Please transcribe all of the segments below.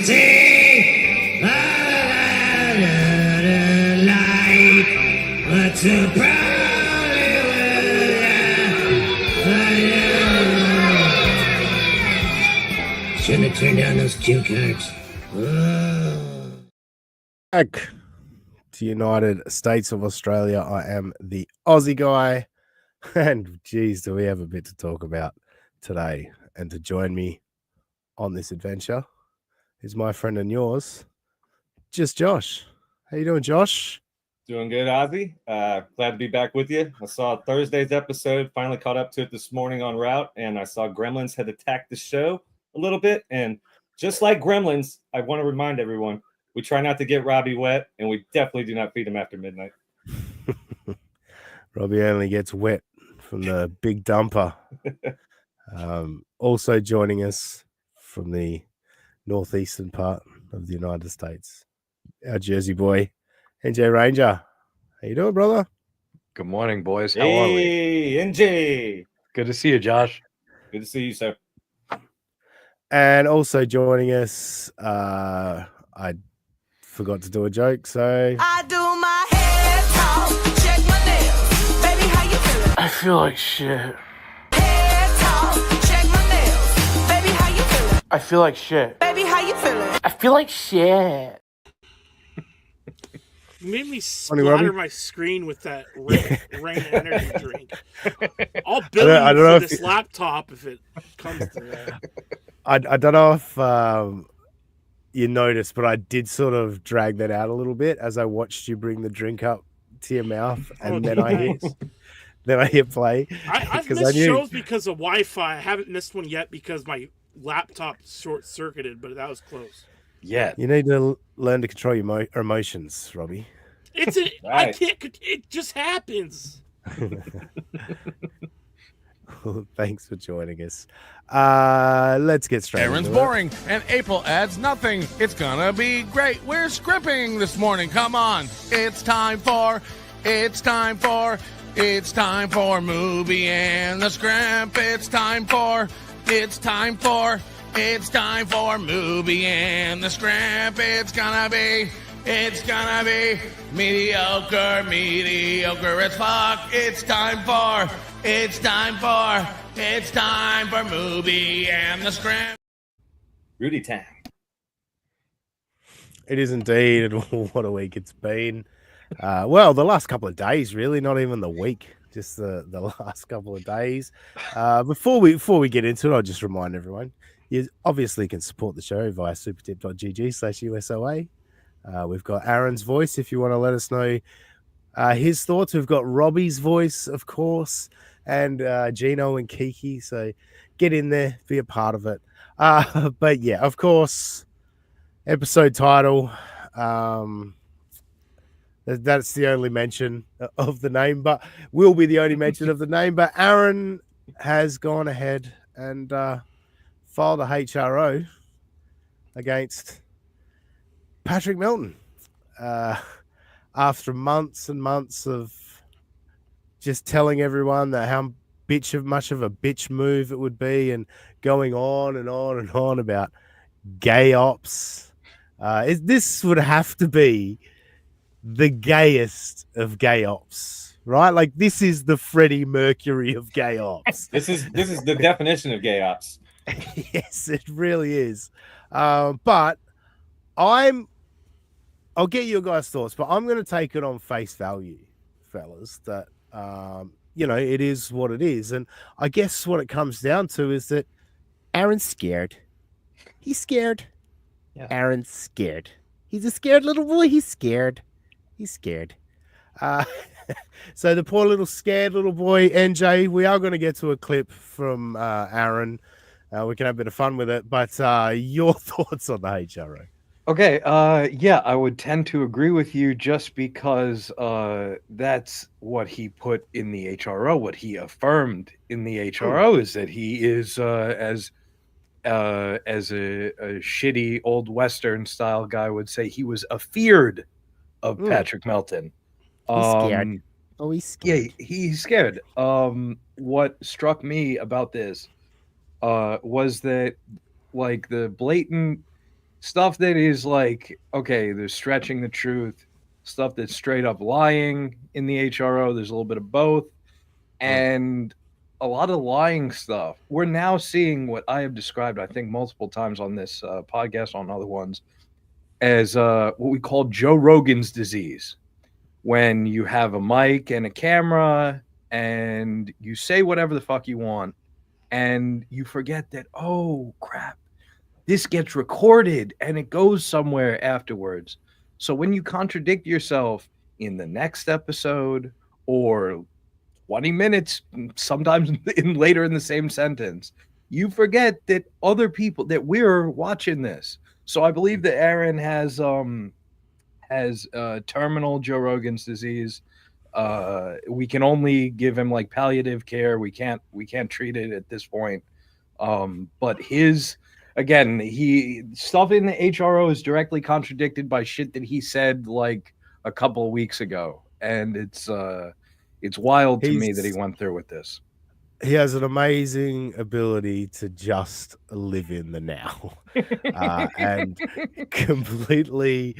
See, light, what's a shouldn't have turned down those cue cards. Back to United States of Australia. I am the Aussie guy, and geez, do we have a bit to talk about today. And to join me on this adventure is my friend and yours, just Josh. How you doing, Josh? Doing good, Aussie. Glad to be back with you. I saw Thursday's episode, finally caught up to it this morning en route, and I saw Gremlins had attacked the show a little bit. And just like Gremlins, I want to remind everyone, we try not to get Robbie wet, and we definitely do not feed him after midnight. Robbie only gets wet from the big dumper. Also joining us from the northeastern part of the United States, our Jersey boy, NJ Ranger. How you doing, brother? Good morning, boys. How are we? Hey, NJ. Good to see you, Josh. Good to see you, sir. And also joining us, I forgot to do a joke, so I do my head talk, check my nails. Baby, how you feeling? I feel like shit. Head talk, check my nails. Baby, how you feeling? I feel like shit. Baby, how you feeling? I feel like shit. You made me Robbie? splatter my screen with that rain energy drink. I'll bill I don't you know for if this laptop if it comes to that. I don't know if you noticed, but I did sort of drag that out a little bit as I watched you bring the drink up to your mouth, and then I hit play. I've 'Cause missed I knew- shows because of Wi-Fi. I haven't missed one yet because my laptop short-circuited, but that was close. Yeah. You need to learn to control your emotions, Robbie. I Right. can't. It just happens. Thanks for joining us. Let's get straight Aaron's into it. boring, and April adds nothing. It's gonna be great. We're scripting this morning. Come on. It's time for Movie and the Scrimp. It's time for Movie and the Scrimp. It's gonna be mediocre as fuck. It's time for Movie and the Scrimp. Rudy Tang. It is indeed, and what a week it's been. Well, the last couple of days, really, not even the week, just the last couple of days. Before we get into it, I'll just remind everyone, you obviously can support the show via supertip.gg/USOA. We've got Aaron's voice if you want to let us know his thoughts. We've got Robbie's voice, of course, and Gino and Kiki. So get in there, be a part of it. But yeah, of course, episode title. That's the only mention of the name, but will be the only mention of the name. But Aaron has gone ahead and filed a HRO against Patrick Melton after months and months of just telling everyone that how much of a bitch move it would be, and going on and on and on about gay ops. This would have to be the gayest of gay ops, right? Like, this is the Freddie Mercury of gay ops. This is the definition of gay ops. Yes, it really is. But I'll get your guys' thoughts, but I'm going to take it on face value, fellas, that, it is what it is. And I guess what it comes down to is that Aaron's scared. He's scared. Yeah. Aaron's scared. He's a scared little boy. He's scared. So the poor little scared little boy, NJ, we are going to get to a clip from Aaron. We can have a bit of fun with it, but your thoughts on the HRO? Okay. Yeah, I would tend to agree with you just because that's what he put in the HRO. What he affirmed in the HRO is that he is as a shitty old Western style guy would say, he was afeared of Patrick Melton. He's scared. He's scared. Yeah, he's scared. What struck me about this was that, like, the blatant stuff that is like, okay, there's stretching the truth, stuff that's straight up lying in the HRO. There's a little bit of both, and a lot of lying stuff. We're now seeing what I have described, I think, multiple times on this podcast, on other ones, as what we call Joe Rogan's disease. When you have a mic and a camera and you say whatever the fuck you want, and you forget that, oh crap, this gets recorded and it goes somewhere afterwards. So when you contradict yourself in the next episode or 20 minutes, sometimes later in the same sentence, you forget that other people, that we're watching this. So I believe that Aaron has terminal Joe Rogan's disease. We can only give him like palliative care. We can't treat it at this point. But his, again, stuff in the HRO is directly contradicted by shit that he said like a couple of weeks ago, and it's wild to me that he went through with this. He has an amazing ability to just live in the now, and completely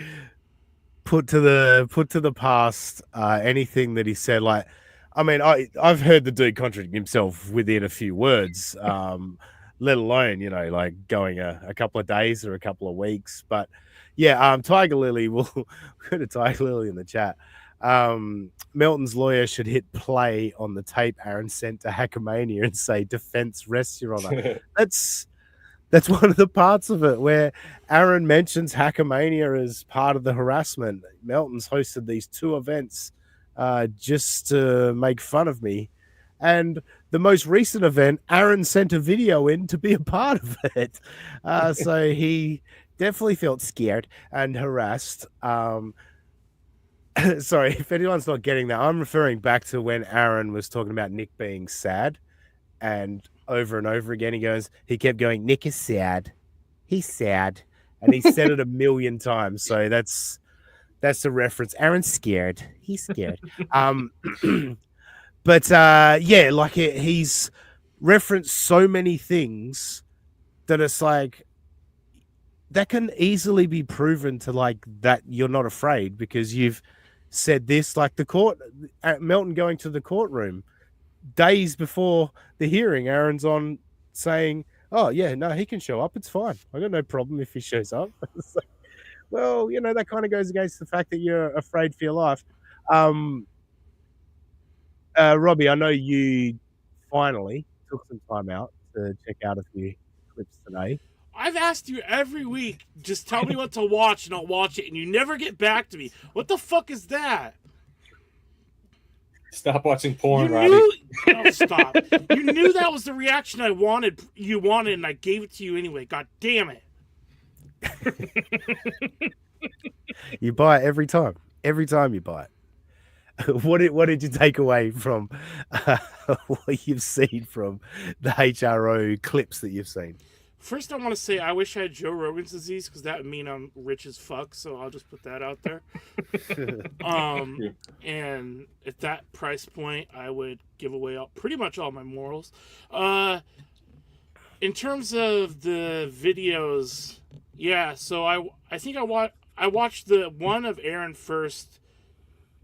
put to the past anything that he said. Like, I mean, I've heard the dude contradict himself within a few words, let alone, you know, like going a couple of days or a couple of weeks. But yeah, Tiger Lily will go to Tiger Lily in the chat. Melton's lawyer should hit play on the tape Aaron sent to Hackermania and say, "Defense rests, Your Honor." That's one of the parts of it where Aaron mentions Hackermania as part of the harassment. Melton's hosted these 2 events just to make fun of me. And the most recent event, Aaron sent a video in to be a part of it. So he definitely felt scared and harassed. Sorry, if anyone's not getting that, I'm referring back to when Aaron was talking about Nick being sad, and over again he kept going, "Nick is sad, he's sad," and he said it a million times. So that's the reference. Aaron's scared, he's scared. But yeah, like he's referenced so many things that it's like that can easily be proven to like that you're not afraid because you've said this. Like Melton going to the courtroom days before the hearing, Aaron's on saying, "Oh yeah, no, he can show up. It's fine. I got no problem if he shows up." Like, well, you know, that kind of goes against the fact that you're afraid for your life. Robbie, I know you finally took some time out to check out a few clips today. I've asked you every week, just tell me what to watch and I'll watch it, and you never get back to me. What the fuck is that? Stop watching porn, You Robbie. knew, oh, stop. You knew that was the reaction you wanted, and I gave it to you anyway. God damn it. You buy it every time. Every time you buy it. What did you take away from what you've seen from the HRO clips that you've seen? First, I want to say I wish I had Joe Rogan's disease because that would mean I'm rich as fuck. So I'll just put that out there. And at that price point, I would give away pretty much all my morals. In terms of the videos, yeah. So I think I watched the one of Aaron first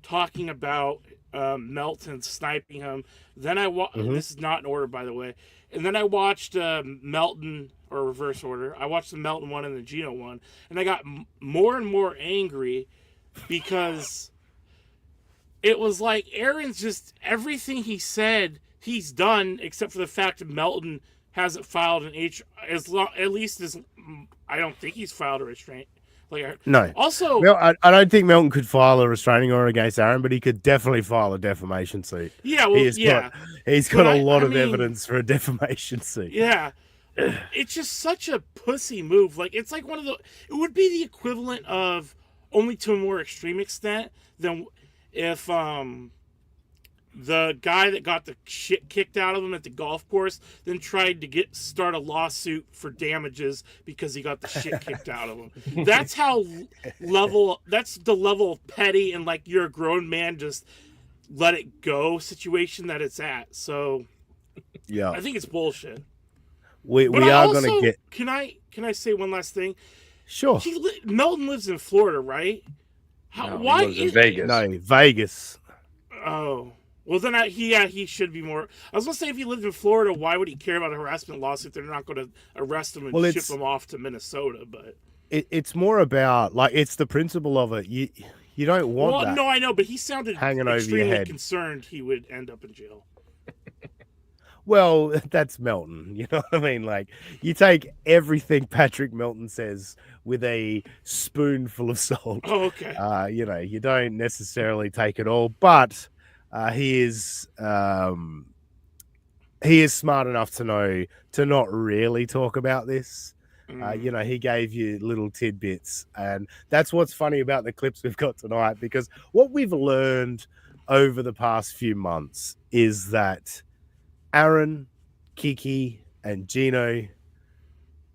talking about Melton sniping him. Then this is not in order, by the way. And then I watched Melton, or reverse order. I watched the Melton one and the Gino one, and I got more and more angry because it was like Aaron's just everything he said he's done except for the fact that Melton hasn't filed an at least I don't think he's filed a restraint. No. Also, I don't think Melton could file a restraining order against Aaron, but he could definitely file a defamation suit. Yeah, well, he's got a lot of evidence for a defamation suit. Yeah. It's just such a pussy move. Like, it's like it would be the equivalent of, only to a more extreme extent, than if the guy that got the shit kicked out of him at the golf course then tried to start a lawsuit for damages because he got the shit kicked out of him. That's that's the level of petty and like you're a grown man, just let it go situation that it's at. So yeah, I think it's bullshit. We are going to get. Can I say one last thing? Sure. Melton lives in Florida, right? No, why he lives in Vegas. No, Vegas. Oh. Well, then he should be more. I was gonna say if he lived in Florida, why would he care about a harassment lawsuit? They're not going to arrest him and ship him off to Minnesota. But it's more about like it's the principle of it. You don't want that. No, I know, but he sounded hanging over your extremely head. concerned he would end up in jail. Well, that's Melton. You know what I mean? Like you take everything Patrick Melton says with a spoonful of salt. Oh, okay. You know, you don't necessarily take it all, but he is smart enough to know to not really talk about this. You know, he gave you little tidbits, and that's what's funny about the clips we've got tonight, because what we've learned over the past few months is that Aaron, Kiki, and Gino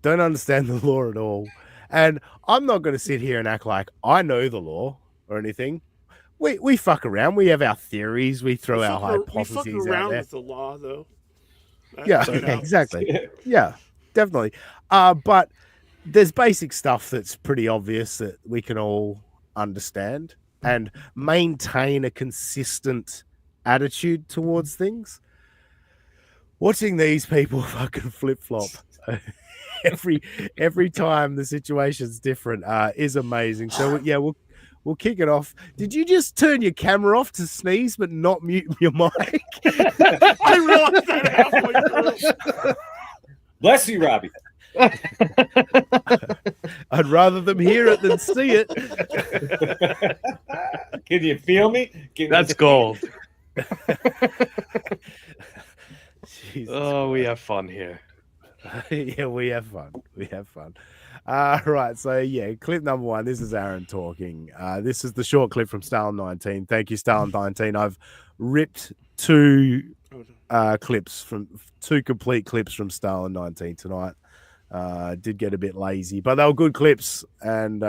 don't understand the law at all. And I'm not going to sit here and act like I know the law or anything. We fuck around. We have our theories. We throw our hypotheses we fuck around out there. with the law, though. Yeah, exactly. Yeah, definitely. But there's basic stuff that's pretty obvious that we can all understand and maintain a consistent attitude towards things. Watching these people fucking flip-flop every time the situation's different is amazing. So yeah, we'll kick it off. Did you just turn your camera off to sneeze but not mute your mic? I realized that halfway through. Bless you, Robbie. I'd rather them hear it than see it. Can you feel me? That's gold. Jesus we have fun here. Yeah, we have fun. We have fun. Right, so yeah, clip number one. This is Aaron talking. This is the short clip from Stalin 19. Thank you, Stalin 19. I've ripped two complete clips from Stalin 19 tonight. Did get a bit lazy, but they were good clips, and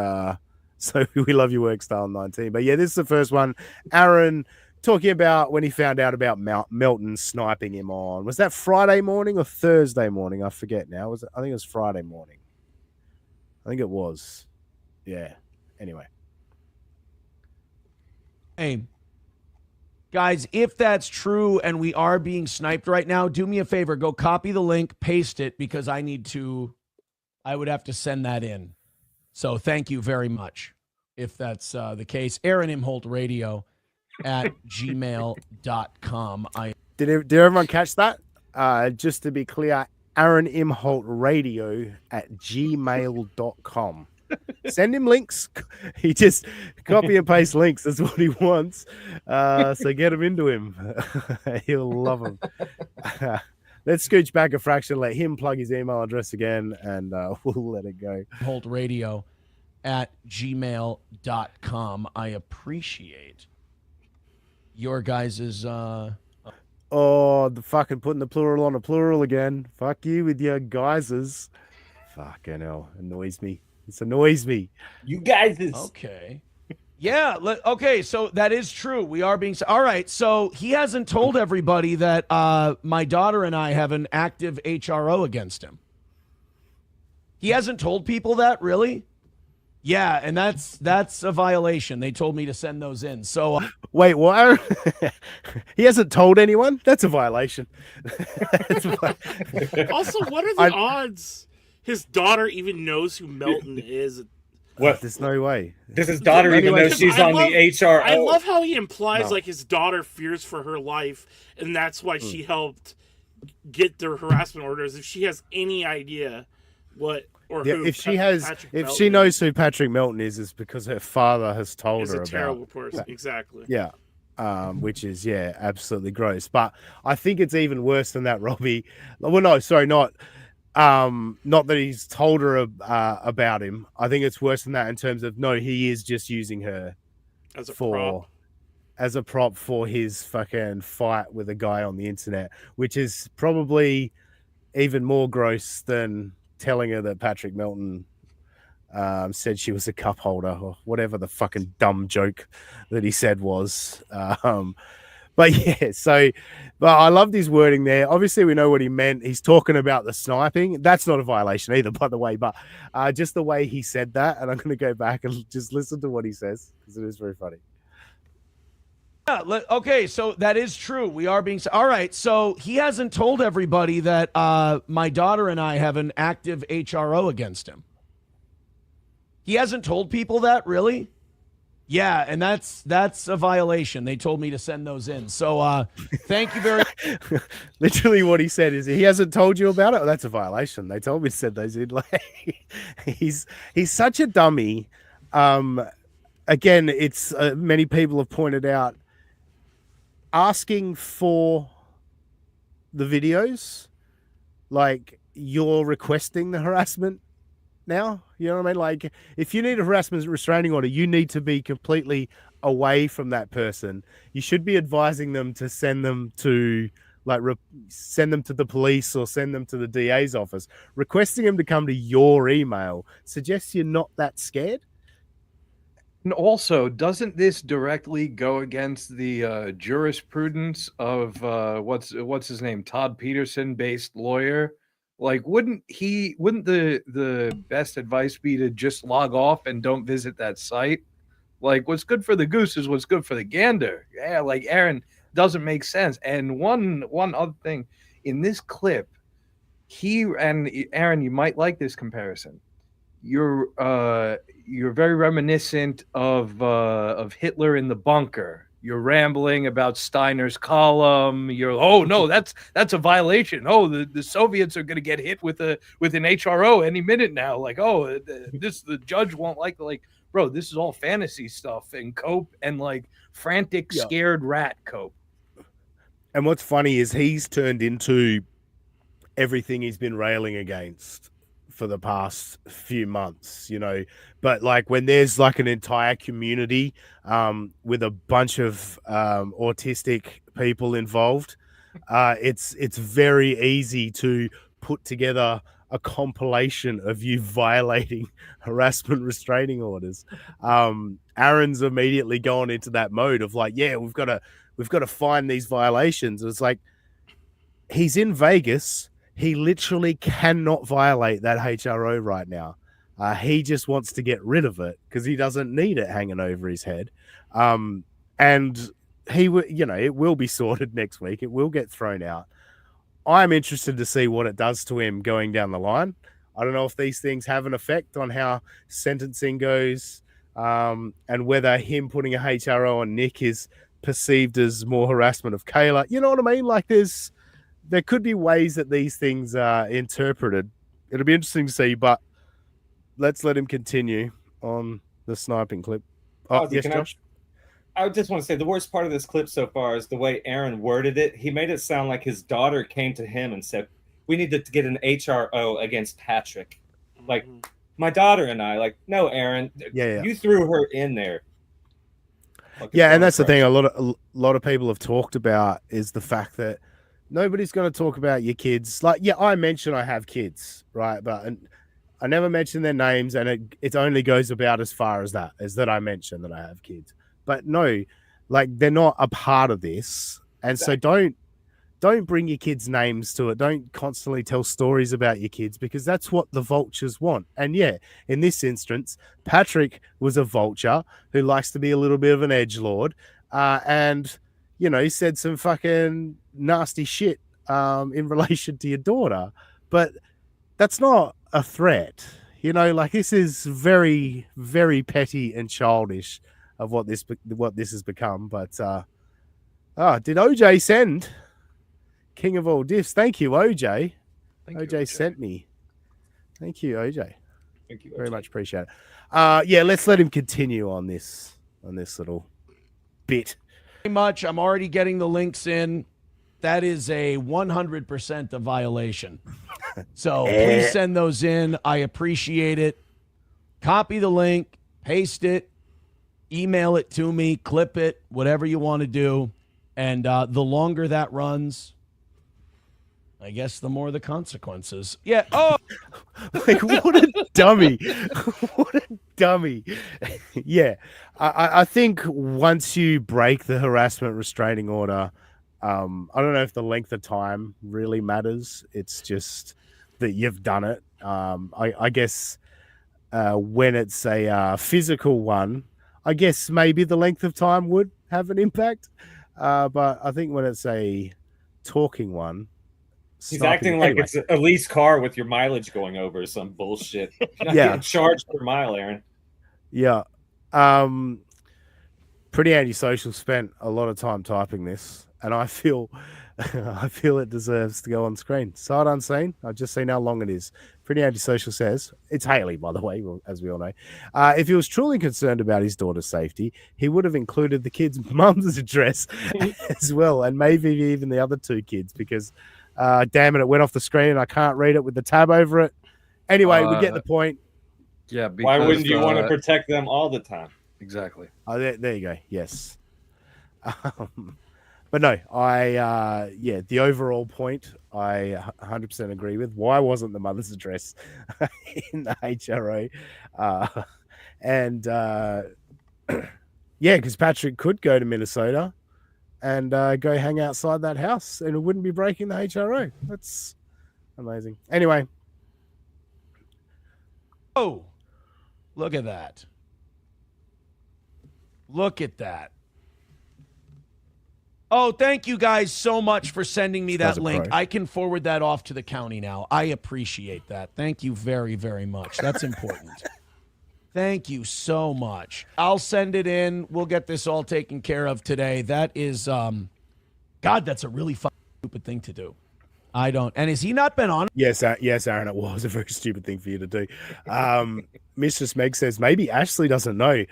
so we love your work, Stalin 19. But yeah, this is the first one. Aaron talking about when he found out about Melton sniping him on. Was that Friday morning or Thursday morning? I forget now. I think it was Friday morning. I think it was. Yeah. Anyway. Hey, guys, if that's true and we are being sniped right now, do me a favor. Go copy the link, paste it, because I would have to send that in. So thank you very much if that's the case. Aaron Imholt Radio at gmail.com. Did everyone catch that? Just to be clear, Aaron Imholt Radio at gmail.com. Send him links. He just copy and paste links. That's what he wants. So get him into him. He'll love them. Let's scooch back a fraction. Let him plug his email address again, and we'll let it go. Imholt Radio at gmail.com. I appreciate your guys's Oh, the fucking putting the plural on a plural again. Fuck you with your guyses. Fucking hell. Annoys me. This annoys me. You guys is okay. Yeah. Okay. So that is true. We are being. All right. So he hasn't told everybody that my daughter and I have an active HRO against him. He hasn't told people that, really? Yeah, and that's a violation. They told me to send those in. So wait, what? He hasn't told anyone? That's a violation. Also, what are the odds his daughter even knows who Melton is? What? There's no way. Does his daughter even know she's on the HRO? I love how he implies like his daughter fears for her life, and that's why she helped get their harassment orders. If she has any idea what or who if she knows who Patrick Melton is because her father has told her about. Is a terrible person, exactly. Yeah. Which is absolutely gross. But I think it's even worse than that, Robbie. Well, no, sorry, not that he's told her about him. I think it's worse than that in terms of he is just using her as a prop for his fucking fight with a guy on the internet, which is probably even more gross than telling her that Patrick Melton said she was a cup holder or whatever the fucking dumb joke that he said was. But yeah, but I loved his wording there. Obviously, we know what he meant. He's talking about the sniping. That's not a violation either, by the way, but just the way he said that. And I'm going to go back and just listen to what he says because it is very funny. Yeah, okay, so that is true. We are being all right. So he hasn't told everybody that my daughter and I have an active HRO against him. He hasn't told people that, really? Yeah, and that's a violation. They told me to send those in. So thank you very much. Literally what he said is he hasn't told you about it. Oh, that's a violation. They told me to send those in. Like he's such a dummy. Again, it's many people have pointed out asking for the videos, like you're requesting the harassment now. You know what I mean? Like if you need a harassment restraining order, you need to be completely away from that person. You should be advising them to send them to send them to the police or send them to the DA's office. Requesting them to come to your email suggests you're not that scared. And also, doesn't this directly go against the jurisprudence of what's his name, Todd Peterson based lawyer? Like, wouldn't the best advice be to just log off and don't visit that site? Like, what's good for the goose is what's good for the gander. Yeah, like Aaron, doesn't make sense. And one other thing in this clip, Aaron, you might like this comparison. You're very reminiscent of Hitler in the bunker. You're rambling about Steiner's column. Oh no, that's a violation. Oh, the Soviets are going to get hit with an HRO any minute now. Like, oh, the judge won't like bro. This is all fantasy stuff and cope and like frantic, scared rat cope. And what's funny is he's turned into everything he's been railing against for the past few months, you know. But like when there's like an entire community with a bunch of autistic people involved, it's very easy to put together a compilation of you violating harassment restraining orders. Aaron's immediately gone into that mode of like, yeah, we've got to find these violations. It's like he's in Vegas. He literally cannot violate that HRO right now. He just wants to get rid of it because he doesn't need it hanging over his head. And it will be sorted next week. It will get thrown out. I'm interested to see what it does to him going down the line. I don't know if these things have an effect on how sentencing goes, and whether him putting a HRO on Nick is perceived as more harassment of Kayla. You know what I mean? Like there could be ways that these things are interpreted. It'll be interesting to see, but let's let him continue on the sniping clip. Oh, yes, Josh? I just want to say the worst part of this clip so far is the way Aaron worded it. He made it sound like his daughter came to him and said, we need to get an HRO against Patrick. Like, my daughter and I, like, no, Aaron, you threw her in there. Yeah, and that's the thing a lot of people have talked about is the fact that nobody's going to talk about your kids. Like, yeah, I mentioned I have kids, right? But I never mention their names, and it only goes about as far as that I mention that I have kids. But no, like they're not a part of this, and so don't bring your kids' names to it. Don't constantly tell stories about your kids because that's what the vultures want. And yeah, in this instance, Patrick was a vulture who likes to be a little bit of an edgelord, and you know, he said some fucking nasty shit in relation to your daughter, but that's not a threat. You know, like this is very, very petty and childish of what this has become. But did OJ send King of all diffs? Thank you, OJ. OJ sent me. Thank you, OJ. Thank you, OJ. Very much appreciate it. Yeah, let's let him continue on this little bit. Much. I'm already getting the links in. That is a 100% a violation. So please send those in. I appreciate it. Copy the link, paste it, email it to me, clip it, whatever you want to do. And the longer that runs, I guess the more the consequences. Yeah. Oh, Like, what a dummy. What a dummy. Yeah. I think once you break the harassment restraining order, I don't know if the length of time really matters. It's just that you've done it. I guess when it's a physical one, I guess maybe the length of time would have an impact. But I think when it's a talking one, He's sniping- acting like anyway. it's a leased car with your mileage going over or some bullshit. You're not Yeah. getting charged per mile, Aaron. Yeah. Pretty antisocial, spent a lot of time typing this, and I feel I feel it deserves to go on screen. Sight unseen. I've just seen how long it is. Pretty antisocial says, it's Haley, by the way, well, as we all know. If he was truly concerned about his daughter's safety, he would have included the kid's mum's address as well, and maybe even the other two kids, because damn it went off the screen and I can't read it with the tab over it. Anyway, we get the point. Yeah. Why wouldn't you want to to protect them all the time? Exactly. Oh, there you go. Yes. But no, yeah, the overall point I 100% agree with. Why wasn't the mother's address in the HRO? Yeah, because Patrick could go to Minnesota and go hang outside that house and it wouldn't be breaking the HRO. That's amazing. Anyway. Oh, look at that. Look at that. Oh, thank you guys so much for sending me that link. I can forward that off to the county now. I appreciate that. Thank you very, very much. That's important. Thank you so much. I'll send it in. We'll get this all taken care of today. That is, God, that's a really stupid thing to do. I don't. And has he not been on? Yes, Aaron, it was a very stupid thing for you to do. Mistress Meg says maybe Ashley doesn't know.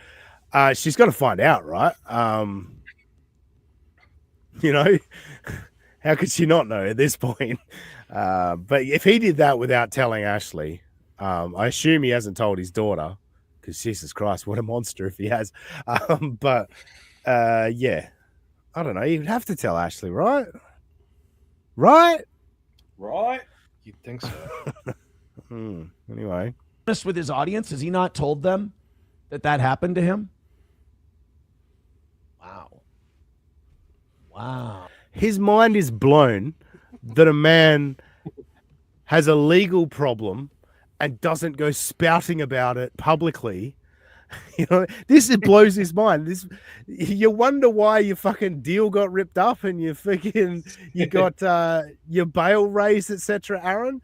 She's got to find out, right? You know, how could she not know at this point? But if he did that without telling Ashley, I assume he hasn't told his daughter, because Jesus Christ, what a monster if he has. But yeah, I don't know. You'd have to tell Ashley, right? Right? You'd think so. Anyway. Honest with his audience, has he not told them that happened to him? Wow. His mind is blown that a man has a legal problem and doesn't go spouting about it publicly. You know, this blows his mind. You wonder why your fucking deal got ripped up and you got your bail raised, etc. Aaron,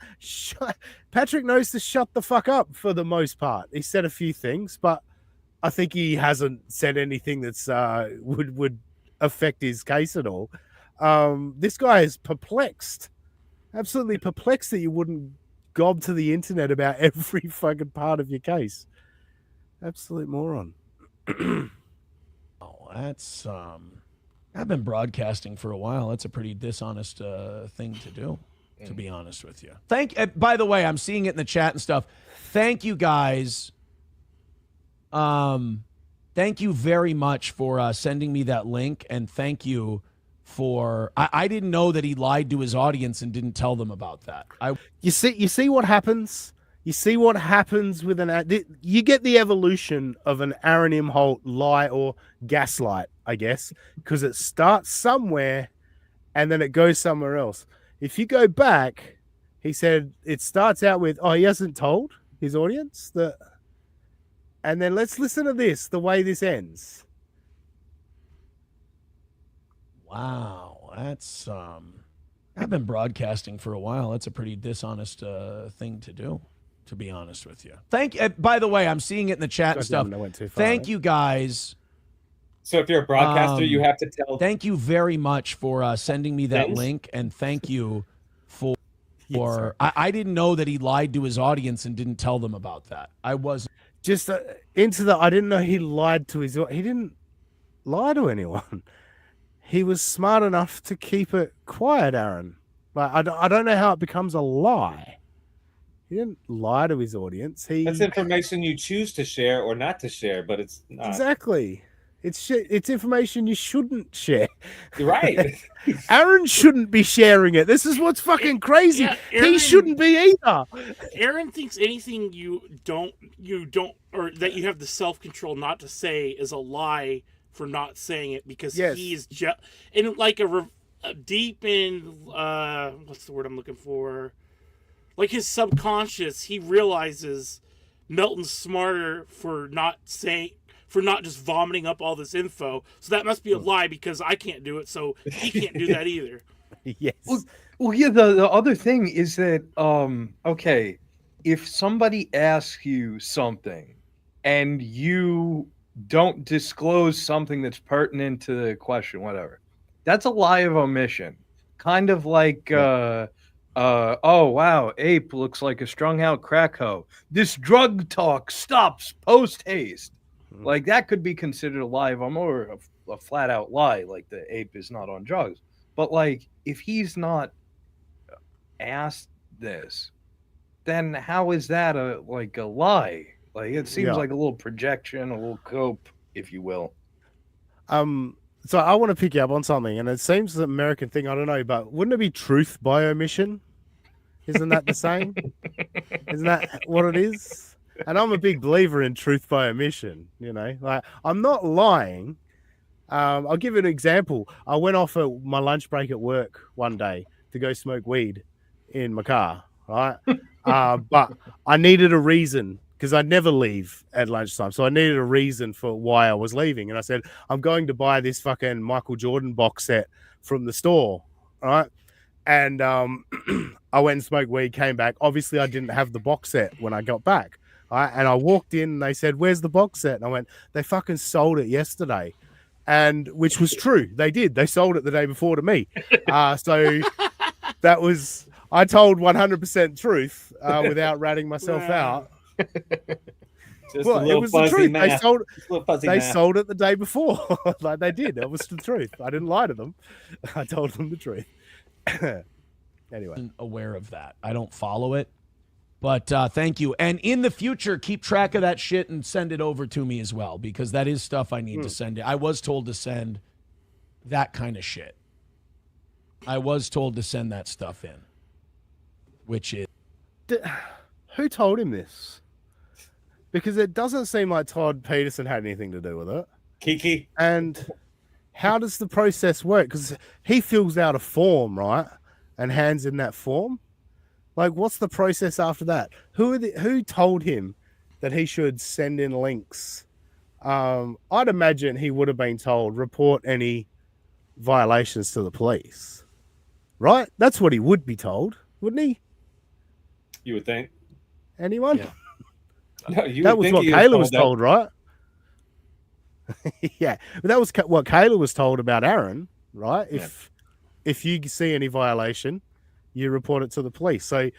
Patrick knows to shut the fuck up for the most part. He said a few things, but I think he hasn't said anything that's would affect his case at all. This guy is perplexed, absolutely perplexed that you wouldn't gob to the internet about every fucking part of your case. Absolute moron. Oh, that's I've been broadcasting for a while. That's a pretty dishonest thing to do, to be honest with you. By the way, I'm seeing it in the chat and stuff. Thank you guys. Thank you very much for sending me that link, and thank you for. I didn't know that he lied to his audience and didn't tell them about that. You see what happens. You see what happens with you get the evolution of an Aaron Imholt lie or gaslight, I guess, because it starts somewhere and then it goes somewhere else. If you go back, he said it starts out with, he hasn't told his audience that. And then let's listen to this, the way this ends. Wow, that's I've been broadcasting for a while. That's a pretty dishonest thing to do, to be honest with you. By the way, I'm seeing it in the chat and stuff. Thank you guys. So if you're a broadcaster, you have to tell. Thank you very much for sending me that link, and thank you for. I didn't know that he lied to his audience and didn't tell them about that. I wasn't. Just I didn't know he lied to he didn't lie to anyone. He was smart enough to keep it quiet, Aaron. Like, I don't know how it becomes a lie. He didn't lie to his audience. That's information you choose to share or not to share, but it's not. Exactly. It's information you shouldn't share. You're right. Aaron shouldn't be sharing it. This is what's fucking crazy. Yeah, He Aaron- shouldn't be either. Aaron thinks anything you don't, or that you have the self-control not to say is a lie for not saying it because Yes. he's just in like a deep in what's the word I'm looking for? Like his subconscious, he realizes Melton's smarter for not just vomiting up all this info. So that must be a lie because I can't do it, so he can't do that either. Yes. Well, yeah. The other thing is that okay, if somebody asks you something and you don't disclose something that's pertinent to the question, whatever, that's a lie of omission. Kind of like, oh wow, Ape looks like a strung out crack hoe. This drug talk stops post haste. Like that could be considered a lie of or a flat out lie, like the Ape is not on drugs. But like, if he's not asked this, then how is that a lie? Like it seems like a little projection, a little cope, if you will. So I want to pick you up on something, and it seems an American thing. I don't know, but wouldn't it be truth by omission? Isn't that the same? Isn't that what it is? And I'm a big believer in truth by omission. You know, like I'm not lying. I'll give you an example. I went off at my lunch break at work one day to go smoke weed in my car, right? But I needed a reason because I never leave at lunchtime. So I needed a reason for why I was leaving. And I said, I'm going to buy this fucking Michael Jordan box set from the store, right? And I went and smoked weed, came back. Obviously, I didn't have the box set when I got back, right? And I walked in and they said, where's the box set? And I went, they fucking sold it yesterday. And which was true. They did. They sold it the day before to me. So that was, I told 100% truth without ratting myself out. Just Well, a it little was the fuzzy truth. math. They sold it the day before. Like they did. That was the truth. I didn't lie to them. I told them the truth. Anyway. Aware of that. I don't follow it. But thank you. And in the future, keep track of that shit and send it over to me as well, because that is stuff I need to send. I was told to send that kind of shit. I was told to send that stuff in, which is... Who told him this? Because it doesn't seem like Todd Peterson had anything to do with it. Kiki. And how does the process work? Because he fills out a form, right? And hands in that form. Like, what's the process after that? Who told him that he should send in links? I'd imagine he would have been told, report any violations to the police. Right? That's what he would be told, wouldn't he? You would think. Anyone? Yeah. No, you That would was think what he Kayla was that. told, right? Yeah, but that was what Kayla was told about Aaron, right? If you see any violation, you report it to the police. So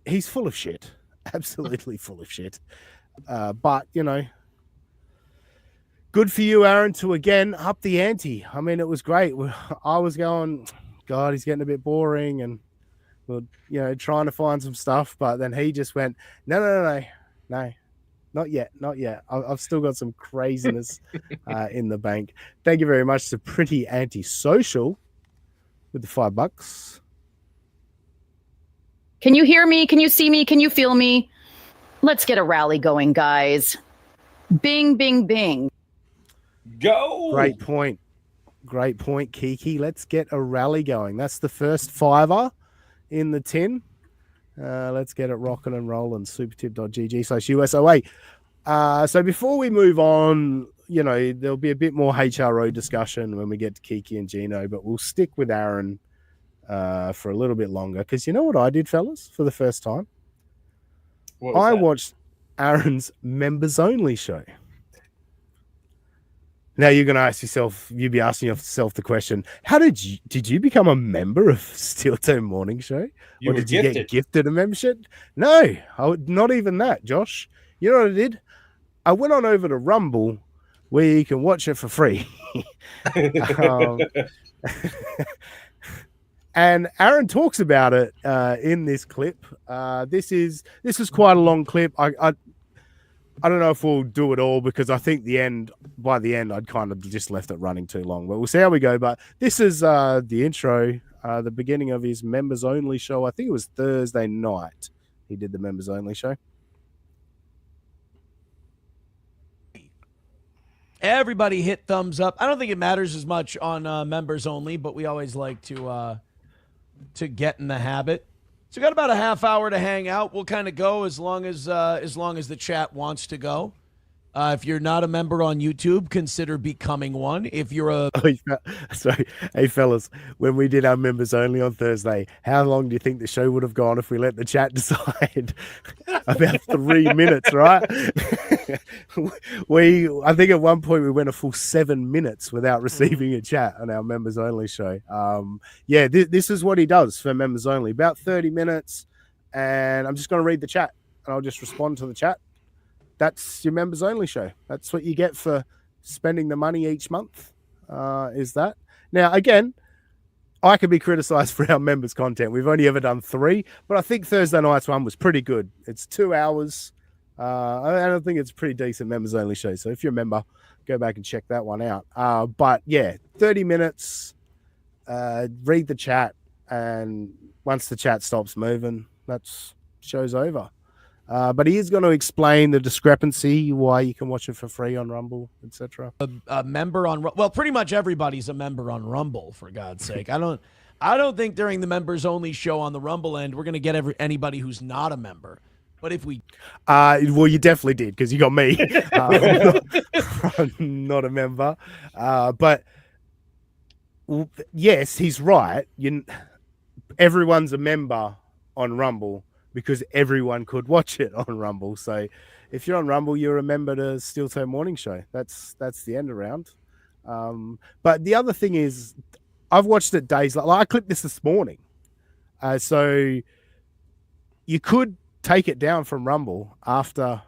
he's full of shit, absolutely full of shit. But you know, good for you, Aaron, to again up the ante. I mean, it was great. I was going, God, he's getting a bit boring, and we're, you know, trying to find some stuff. But then he just went, no, not yet. I've still got some craziness in the bank. Thank you very much to Pretty Antisocial with the $5. Can you hear me? Can you see me? Can you feel me? Let's get a rally going, guys. Bing, bing, bing. Go. Great point, Kiki. Let's get a rally going. That's the first $5 in the tin. Let's get it rocking and rolling. Supertip.gg/USOA. So before we move on, you know, there'll be a bit more HRO discussion when we get to Kiki and Gino, but we'll stick with Aaron for a little bit longer, because you know what I did, fellas, for the first time? I watched Aaron's members only show. Now you're going to ask yourself, you'd be asking yourself the question, how did you become a member of Steel Toe Morning Show? You or were did you get gifted. gifted a membership? No, not even that, Josh. You know what I did? I went on over to Rumble, where you can watch it for free. And Aaron talks about it in this clip. This is quite a long clip. I don't know if we'll do it all because I think by the end, I'd kind of just left it running too long. But we'll see how we go. But this is the intro, the beginning of his members only show. I think it was Thursday night. He did the members only show. Everybody hit thumbs up. I don't think it matters as much on members only, but we always like to get in the habit. So we got about a half hour to hang out. We'll kind of go as long as the chat wants to go. If you're not a member on YouTube, consider becoming one. If you're a sorry, hey fellas, when we did our members only on Thursday, how long do you think the show would have gone if we let the chat decide? About 3 minutes, right? I think at one point we went a full 7 minutes without receiving a chat on our members only show. This is what he does for members only, about 30 minutes, and I'm just going to read the chat and I'll just respond to the chat. That's your members only show. That's what you get for spending the money each month. Is that now? Again, I could be criticized for our members content. We've only ever done 3, but I think Thursday night's one was pretty good. It's 2 hours. I think it's a pretty decent members only show. So if you're a member, go back and check that one out. But yeah, 30 minutes. Read the chat, and once the chat stops moving, that's show's over. But he is going to explain the discrepancy, why you can watch it for free on Rumble, etc. A member on pretty much everybody's a member on Rumble, for God's sake. I don't think during the members only show on the Rumble end we're going to get anybody who's not a member. But if we well, you definitely did, because you got me. I'm not a member. But yes, he's right. Everyone's a member on Rumble, because everyone could watch it on Rumble. So if you're on Rumble, you're a member to Steel Toe Morning Show. That's the end around. But the other thing is, I've watched it days. Like I clipped this morning. So you could take it down from Rumble after,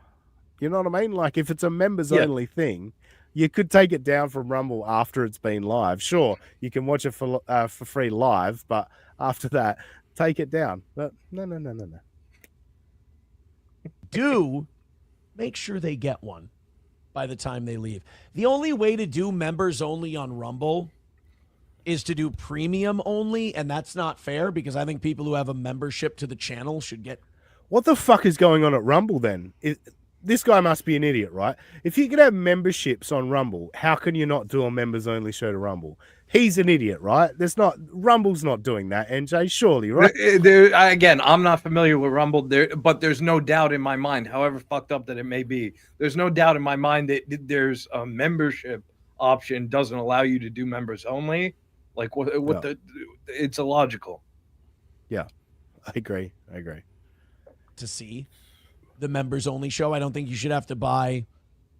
you know what I mean? Like if it's a members only thing, you could take it down from Rumble after it's been live. Sure, you can watch it for free live, but after that, take it down. But no. Do make sure they get one by the time they leave. The only way to do members only on Rumble is to do premium only, and that's not fair because I think people who have a membership to the channel should get. What the fuck is going on at Rumble then? This guy must be an idiot, right? If you can have memberships on Rumble, how can you not do a members only show to Rumble? He's an idiot, right? Rumble's not doing that, NJ, surely, right? Again, I'm not familiar with Rumble, but there's no doubt in my mind, however fucked up that it may be, there's no doubt in my mind that there's a membership option doesn't allow you to do members only. Like it's illogical. Yeah, I agree. To see the members only show, I don't think you should have to buy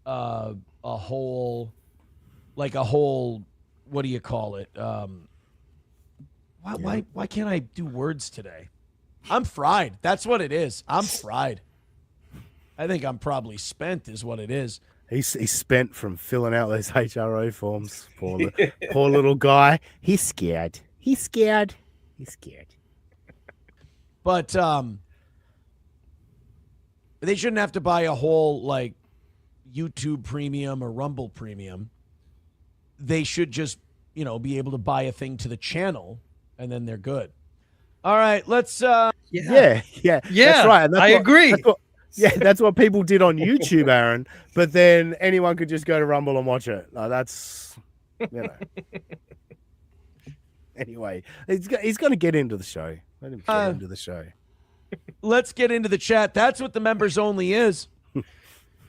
a whole, what do you call it? Why can't I do words today? I'm fried. That's what it is. I'm fried. I think I'm probably spent is what it is. He's spent from filling out those HRO forms. Poor little guy. He's scared. But they shouldn't have to buy a whole like YouTube premium or Rumble premium. They should just, be able to buy a thing to the channel and then they're good. All right, let's Yeah. That's right. I agree. That's what people did on YouTube, Aaron. But then anyone could just go to Rumble and watch it. That's, Anyway, he's going to get into the show. Let him get into the show. Let's get into the chat. That's what the members only is.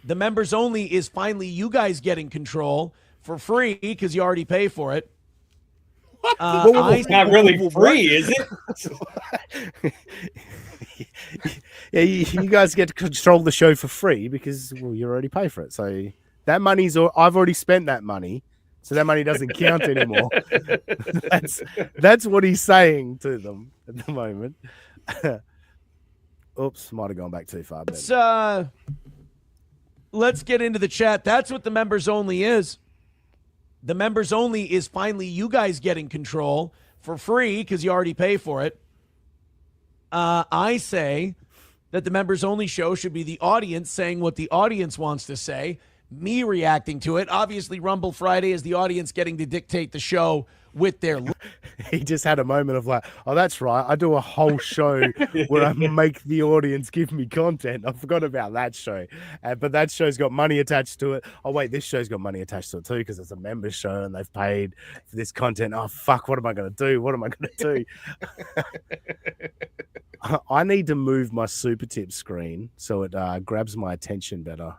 The members only is finally you guys getting control for free because you already pay for it. It's not really free, is it? Yeah, you guys get to control the show for free because you already pay for it. So that money's I've already spent that money, so that money doesn't count anymore. That's what he's saying to them at the moment. Oops, might have gone back too far. Let's get into the chat. That's what the members only is. The members only is finally you guys getting control for free because you already pay for it. I say that the members only show should be the audience saying what the audience wants to say, me reacting to it. Obviously, Rumble Friday is the audience getting to dictate the show with their. He just had a moment of like, oh, that's right. I do a whole show where I make the audience give me content. I forgot about that show. But that show's got money attached to it. Oh, wait, this show's got money attached to it too because it's a member show and they've paid for this content. Oh, fuck, what am I going to do? What am I going to do? I need to move my super tip screen so it grabs my attention better.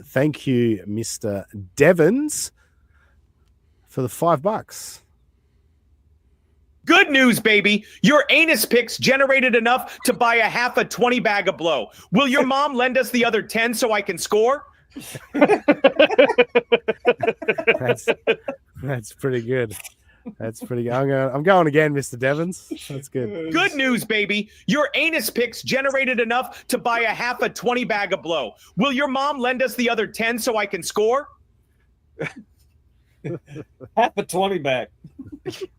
Thank you, Mr. Devons, for the $5. Good news, baby. Your anus pics generated enough to buy a half a 20 bag of blow. Will your mom lend us the other 10 so I can score? That's pretty good. That's pretty good. I'm going again, Mr. Devons. That's good. Good news, baby. Your anus pics generated enough to buy a half a 20 bag of blow. Will your mom lend us the other 10 so I can score? Half a 20 back.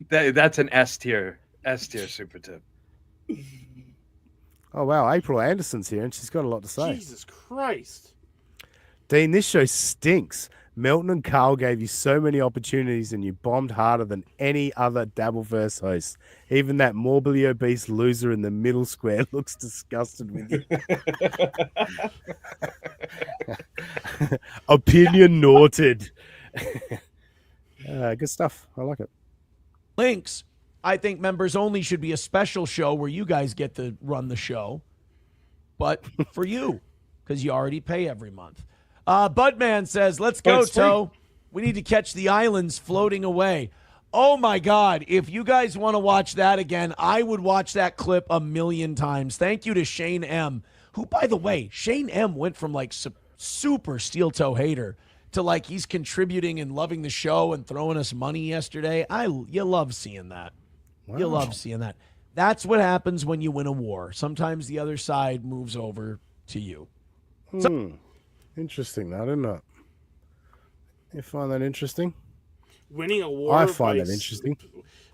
That's an S tier super tip. Oh, wow. April Anderson's here, and she's got a lot to say. Jesus Christ. Dean, this show stinks. Melton and Carl gave you so many opportunities, and you bombed harder than any other Dabbleverse host. Even that morbidly obese loser in the middle square looks disgusted with you. Opinion noted. Good stuff. I like it. Links. I think members only should be a special show where you guys get to run the show, but for you, because you already pay every month. Budman says, let's go, Toe. We need to catch the islands floating away. Oh, my God. If you guys want to watch that again, I would watch that clip 1,000,000 times. Thank you to Shane M., who, by the way, Shane M. went from like super steel toe hater to like he's contributing and loving the show and throwing us money yesterday. You love seeing that. Wow. You love seeing that. That's what happens when you win a war. Sometimes the other side moves over to you. Interesting, that, isn't it? You find that interesting? Winning a war. I find that interesting.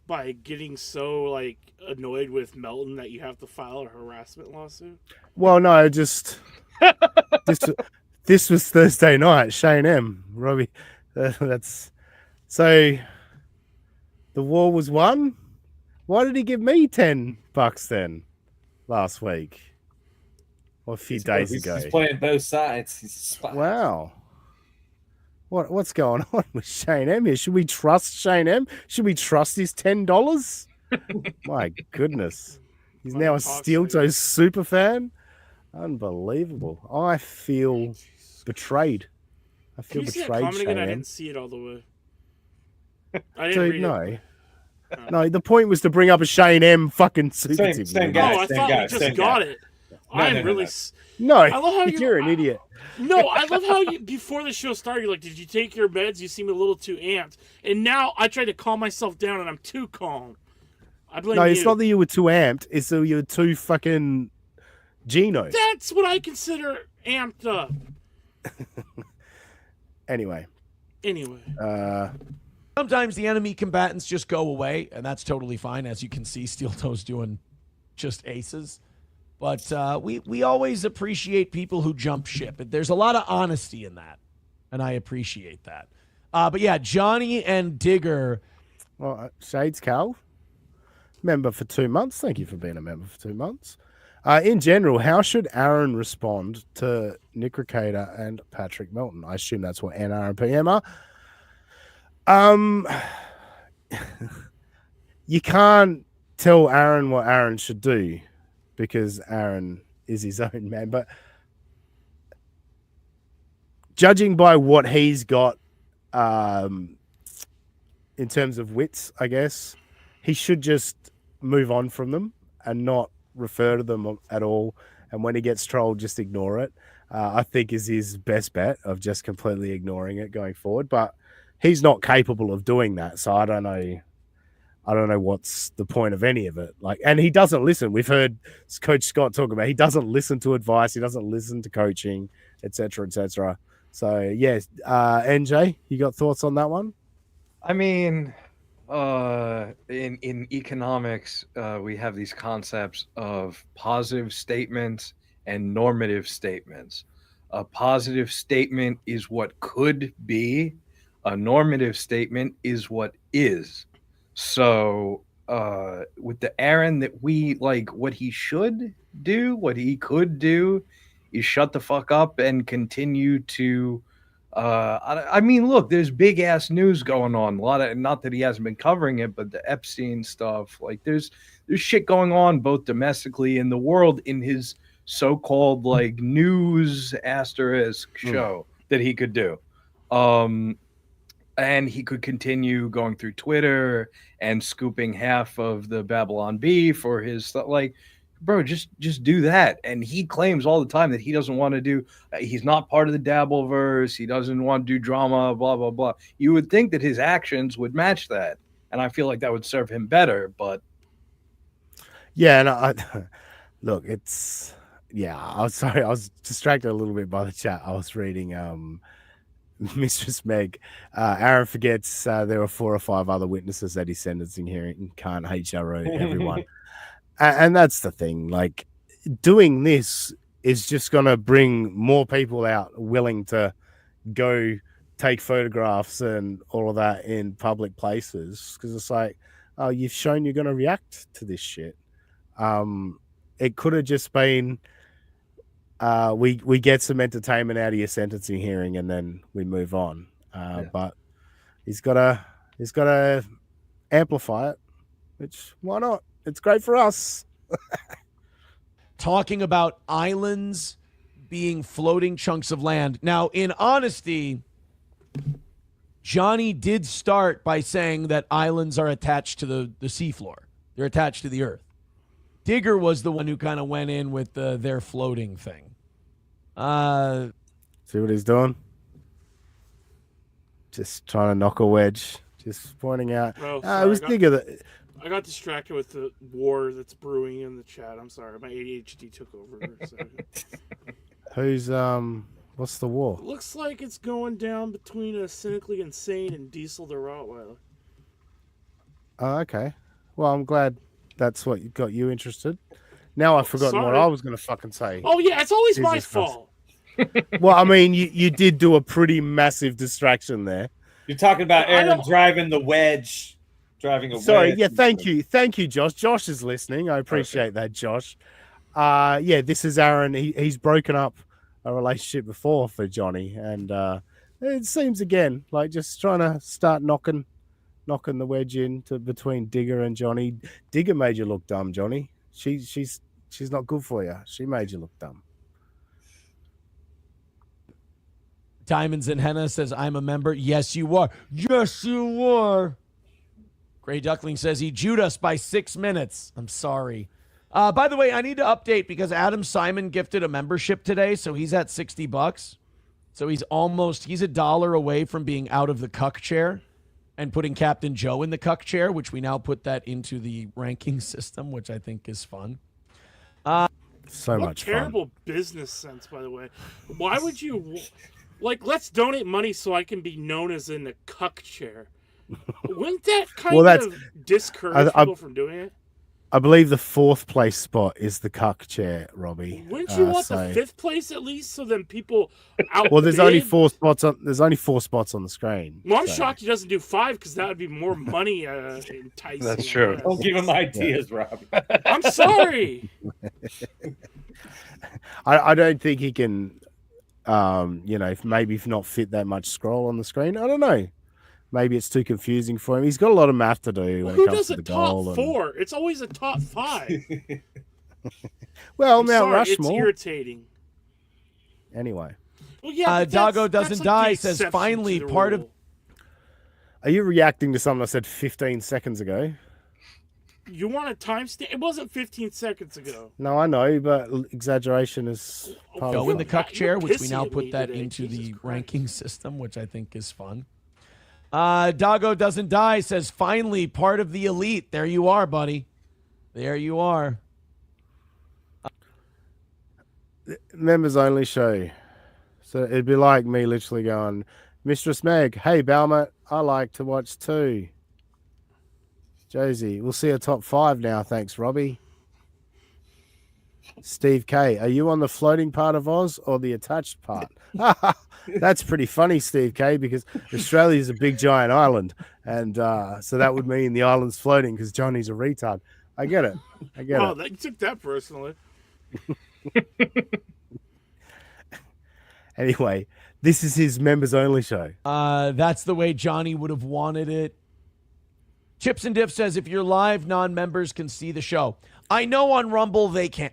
By getting so like annoyed with Melton that you have to file a harassment lawsuit. Well, no, just this was Thursday night. Shane M. Robbie, that's so. The war was won. Why did he give me $10 then last week? Or a few days ago. He's playing both sides. He's a spy. Wow. What's going on with Shane M here? Should we trust Shane M? Should we trust his $10? My goodness. He's now a Steel Toe super fan. Unbelievable. I feel betrayed. I feel betrayed, Shane M. I didn't see it all the way. I didn't Dude, read no. it. No, the point was to bring up a Shane M fucking super tip. Same guy. Oh, I thought we just got it. I'm really. No, I love how you're an idiot. No, I love how you, before the show started, you're like, did you take your meds? You seem a little too amped. And now I try to calm myself down and I'm too calm. I blame you. It's not that you were too amped. It's that you were too fucking Gino. That's what I consider amped up. Anyway. Sometimes the enemy combatants just go away, and that's totally fine. As you can see, Steel Toe's doing just aces. But we always appreciate people who jump ship. There's a lot of honesty in that, and I appreciate that. But yeah, Johnny and Digger. Well, Shades Cal, member for 2 months. Thank you for being a member for 2 months. In general, how should Aaron respond to Nick Recader and Patrick Melton? I assume that's what NR and PM are. You can't tell Aaron what Aaron should do because Aaron is his own man. But judging by what he's got in terms of wits, I guess, he should just move on from them and not refer to them at all. And when he gets trolled, just ignore it. I think is his best bet of just completely ignoring it going forward. But he's not capable of doing that. So I don't know what's the point of any of it. And he doesn't listen. We've heard Coach Scott talk about, he doesn't listen to advice. He doesn't listen to coaching, etc., etc. So yes, NJ, you got thoughts on that one? I mean, in economics, we have these concepts of positive statements and normative statements. A positive statement is what could be. A normative statement is what is. So, with the Aaron that we like, what he should do, what he could do, is shut the fuck up and continue to. I mean, look, there's big ass news going on. A lot of, not that he hasn't been covering it, but the Epstein stuff. Like, there's shit going on both domestically in the world in his so-called like news asterisk show that he could do. And he could continue going through Twitter and scooping half of the Babylon Bee for his stuff. Like, bro, just do that. And he claims all the time that he doesn't want to do. He's not part of the Dabbleverse. He doesn't want to do drama. Blah blah blah. You would think that his actions would match that, and I feel like that would serve him better. But yeah, and I look, it's I was sorry, I was distracted a little bit by the chat. I was reading Mistress Meg. Aaron forgets there were 4 or 5 other witnesses at his sentencing hearing. Can't HRO everyone. And that's the thing. Like, doing this is just going to bring more people out willing to go take photographs and all of that in public places. Because it's like, oh, you've shown you're going to react to this shit. It could have just been, we get some entertainment out of your sentencing hearing and then we move on. But he's got to amplify it, which, why not? It's great for us. Talking about islands being floating chunks of land. Now, in honesty, Johnny did start by saying that islands are attached to the seafloor. They're attached to the earth. Digger was the one who kind of went in with their floating thing. See what he's doing? Just trying to knock a wedge. Just pointing out. Oh, It was Digger that... I got distracted with the war that's brewing in the chat. I'm sorry. My ADHD took over. So. Who's, what's the war? Looks like it's going down between a cynically insane and Diesel the Rottweiler. Oh, okay. Well, I'm glad that's what got you interested. Now I've forgotten what I was going to fucking say. Oh, yeah. It's always my fault. Well, I mean, you did do a pretty massive distraction there. You're talking about Aaron driving the wedge. Driving a Sorry, wedge. yeah, thank you, Josh. Josh is listening. I appreciate that, Josh. Yeah, this is Aaron. He's broken up a relationship before for Johnny, and it seems again like just trying to start knocking the wedge in between Digger and Johnny. Digger made you look dumb, Johnny. She's not good for you. She made you look dumb. Diamonds and Henna says, I'm a member. Yes, you are. Yes, you are. Gray Duckling says he Jewed us by 6 minutes. I'm sorry. By the way, I need to update because Adam Simon gifted a membership today, so he's at $60. So he's $1 away from being out of the cuck chair and putting Captain Joe in the cuck chair, which we now put that into the ranking system, which I think is fun. So much fun. Terrible business sense, by the way. Why would you, let's donate money so I can be known as in the cuck chair? Wouldn't that kind of discourage people from doing it? I believe the 4th place spot is the cuck chair, Robbie. Wouldn't you want the 5th place at least, so then people outbid? Well, there's only 4 spots on. There's only 4 spots on the screen. Well, I'm shocked he doesn't do 5 because that would be more money enticing. That's true. Don't give him ideas, Robbie. I'm sorry. I don't think he can. Maybe not fit that much scroll on the screen. I don't know. Maybe it's too confusing for him. He's got a lot of math to do when it comes to the goal. Who does a top 4? It's always a top 5. Well, Mount Rushmore. It's irritating. Anyway. Well, yeah, Doggo Doesn't Die says, finally, part of... Are you reacting to something I said 15 seconds ago? You want a timestamp? It wasn't 15 seconds ago. No, I know, but exaggeration is part of Go in the cuck chair, which we now pissing at put me that today. into Jesus the Christ. ranking system, which I think is fun. Doggo Doesn't Die says, finally, part of the elite. There you are, buddy. There you are. Members only show. So it'd be like me literally going, Mistress Meg, hey, Balmut, I like to watch too. Josie, we'll see a top 5 now. Thanks, Robbie. Steve K, are you on the floating part of Oz or the attached part? That's pretty funny, Steve K, because Australia is a big giant island, and so that would mean the island's floating because Johnny's a retard. I get it. Oh, you took that personally. Anyway, this is his members only show. That's the way Johnny would have wanted it. Chips and Diff says, if you're live, non-members can see the show. I know on Rumble they can,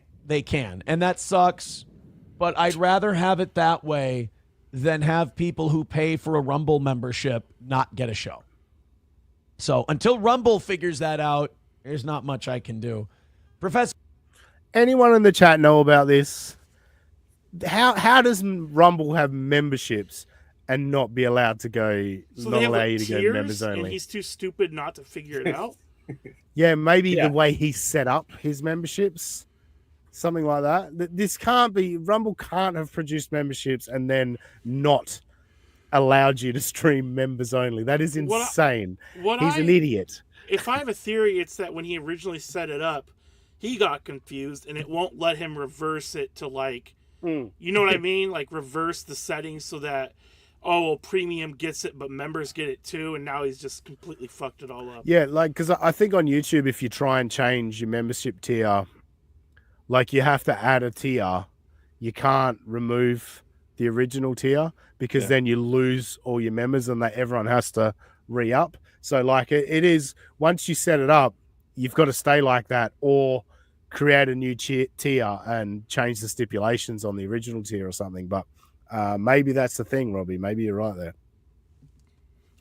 and that sucks, but I'd rather have it that way than have people who pay for a Rumble membership not get a show. So until Rumble figures that out, there's not much I can do. Professor, anyone in the chat know about this? How does Rumble have memberships and not be allowed to go? So not they have allow like you to go tiers, members only. and he's too stupid not to figure it out. Yeah, maybe the way he set up his memberships, something like that. This can't be. Rumble can't have produced memberships and then not allowed you to stream members only. That is insane. He's an idiot. If I have a theory, it's that when he originally set it up, he got confused, and it won't let him reverse it to you know what I mean? Like reverse the settings so that, premium gets it, but members get it too, and now he's just completely fucked it all up. Yeah, because I think on YouTube, if you try and change your membership tier, you have to add a tier. You can't remove the original tier because then you lose all your members and everyone has to re-up. So it is, once you set it up, you've got to stay like that or create a new tier and change the stipulations on the original tier or something. But maybe that's the thing, Robbie. Maybe you're right there.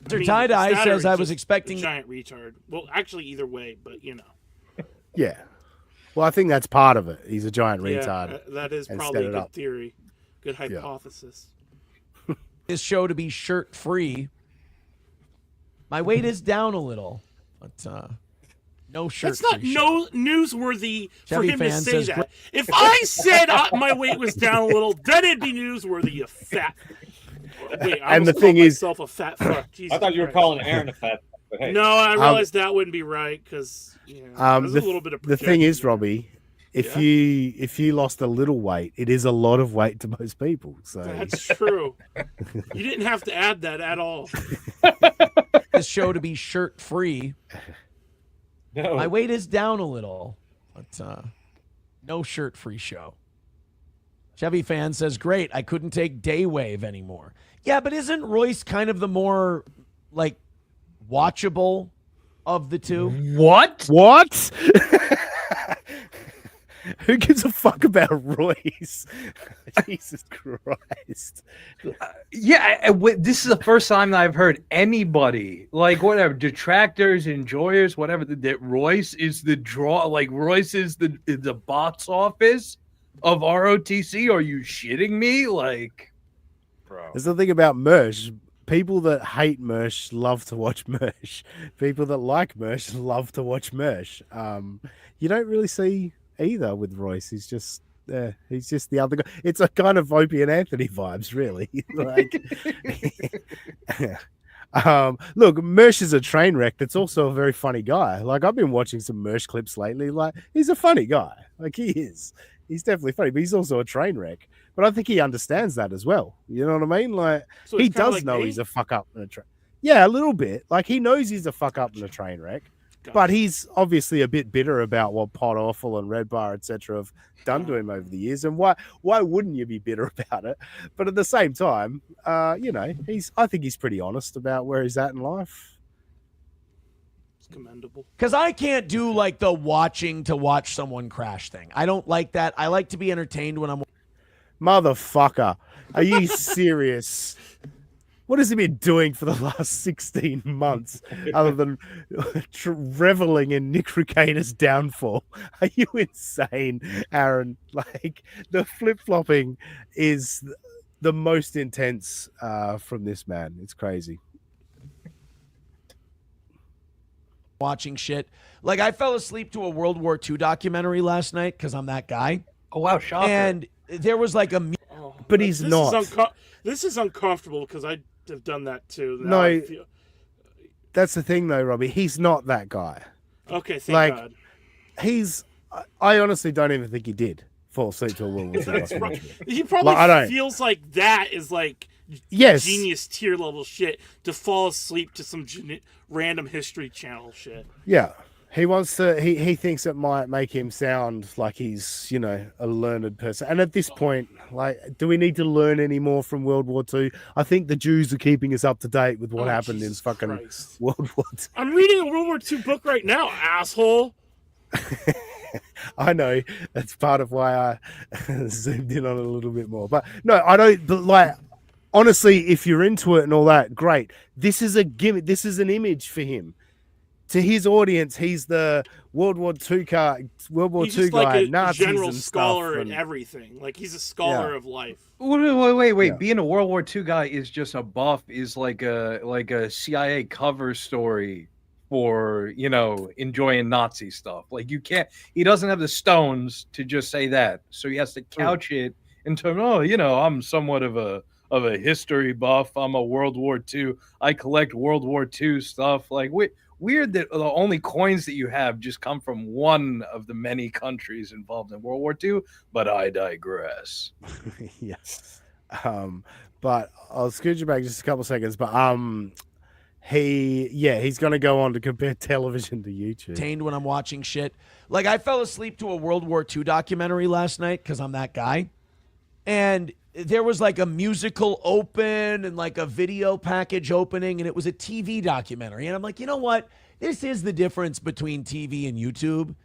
Tie-Dye says, I was expecting... giant retard. Well, actually, either way, but Yeah. Well, I think that's part of it. He's a giant retard. That is probably a good theory. Good hypothesis. This show to be shirt-free. My weight is down a little, but no shirt. It's not newsworthy for him to say that. If I said my weight was down a little, then it'd be newsworthy, you fat. Wait, I and the thing is, myself a fat fuck. Jesus I thought you were Christ. calling Aaron a fat fuck, but hey. No, I realized that wouldn't be right because there's a little bit of the thing is, projection. Robbie, if you lost a little weight, it is a lot of weight to most people. So that's true. You didn't have to add that at all. This show to be shirt free. No. My weight is down a little, but no shirt free show. Chevy fan says, great, I couldn't take Daywave anymore. Yeah, but isn't Royce kind of the more watchable of the two? What? Who gives a fuck about Royce? Jesus Christ. This is the first time that I've heard anybody, whatever, detractors, enjoyers, whatever, that Royce is the draw, Royce is the box office of ROTC. Are you shitting me? Bro. There's the thing about Mersh. People that hate Mersh love to watch Mersh. People that like Mersh love to watch Mersh. You don't really see either with Royce. He's just the other guy. It's a kind of Opie and Anthony vibes, really. Look, Mersh is a train wreck that's also a very funny guy. I've been watching some Mersh clips lately. He's a funny guy. He is. He's definitely funny, but he's also a train wreck. But I think he understands that as well. You know what I mean? So he does know he's a fuck up in a train. Yeah, a little bit. He knows he's a fuck up in a train wreck. But he's obviously a bit bitter about what Pot Awful and Red Bar, etc., have done to him over the years. And why wouldn't you be bitter about it? But at the same time, I think he's pretty honest about where he's at in life. It's commendable. Because I can't do the watching to watch someone crash thing. I don't like that. I like to be entertained when I'm... Motherfucker. Are you serious? What has he been doing for the last 16 months other than reveling in Nick Recator's downfall? Are you insane, Aaron? The flip-flopping is the most intense from this man. It's crazy. Watching shit. I fell asleep to a World War II documentary last night because I'm that guy. Oh, wow, shocker. And there was a... But he's not. This is uncomfortable because I have done that too. No, that's the thing though, Robbie. He's not that guy. Okay, thank Like, God. I honestly don't even think he did fall asleep to a World War II That's right. documentary. He probably Like, I don't. feels like that is like Yes. genius tier level shit to fall asleep to some random History Channel shit. Yeah. He wants to. He thinks it might make him sound like he's, you know, a learned person. And at this point, like, do we need to learn any more from World War II? I think the Jews are keeping us up to date with what happened Jesus in fucking Christ. World War II. I'm reading a World War II book right now, asshole. I know that's part of why I zoomed in on it a little bit more. But no, I don't like. Honestly, if you're into it and all that, great. This is a gimmick. This is an image for him. To his audience, he's the World War II guy, He's just like a Nazis general and scholar stuff, and and everything. Like he's a scholar Yeah. of life. Wait. Yeah. Being a World War II guy is just a buff, is like a CIA cover story for, you know, enjoying Nazi stuff. Like he doesn't have the stones to just say that. So he has to couch it in terms, oh, you know, I'm somewhat of a history buff. I'm a World War II. I collect World War II stuff. Like weird that the only coins that you have just come from one of the many countries involved in World War II, but I digress. yes. But I'll scoot you back just a couple seconds. But he's gonna go on to compare television to YouTube. Entertained when I'm watching shit. Like I fell asleep to a World War II documentary last night because I'm that guy. And there was like a musical open and like a video package opening, and it was a TV documentary. And I'm like, you know what? This is the difference between TV and YouTube,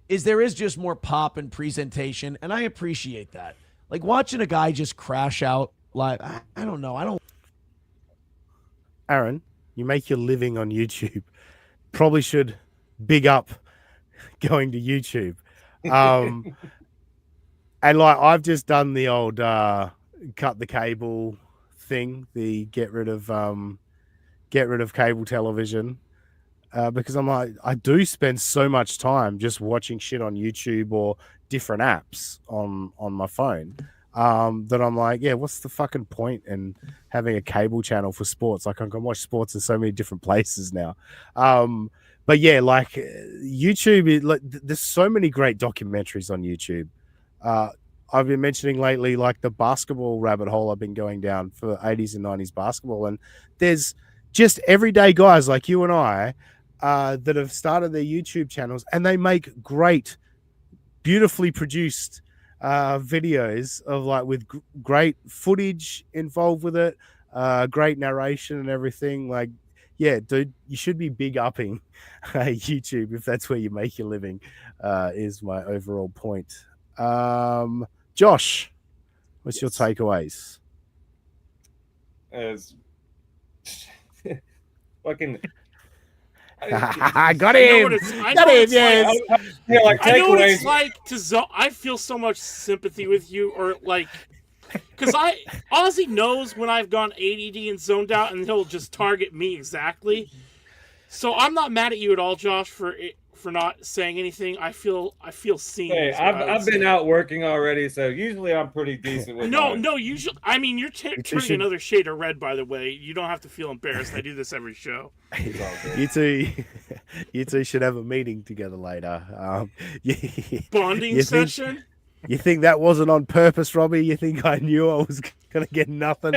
is there is just more pop and presentation, and I appreciate that. Like watching a guy just crash out live. I don't know. Aaron, you make your living on YouTube. Probably should big up going to YouTube. And like I've just done the old cut the cable thing, the get rid of cable television, because I'm like, I do spend so much time just watching shit on YouTube or different apps on my phone, that I'm like, yeah, what's the fucking point in having a cable channel for sports? Like I can watch sports in so many different places now. But yeah, like YouTube, like there's so many great documentaries on YouTube. I've been mentioning lately, like the basketball rabbit hole I've been going down for 80s and 90s basketball. And there's just everyday guys like you and I that have started their YouTube channels, and they make great, beautifully produced videos of like with great footage involved with it, great narration and everything. Like, yeah, dude, you should be big upping YouTube if that's where you make your living, is my overall point. Josh, what's your takeaways? As fucking I got him. Yes. Yeah, like I know what it's takeaways. like to I feel so much sympathy with you, or like, because Aussie knows when I've gone ADD and zoned out, and he'll just target me exactly. So I'm not mad at you at all, Josh, for not saying anything. I feel seen. Hey, I've been out working already, so usually I'm pretty decent with No, mine. usually. I mean, you're turning another shade of red, by the way. You don't have to feel embarrassed. I do this every show. You two should have a meeting together later. Bonding session? You think that wasn't on purpose, Robbie? You think I knew I was going to get nothing?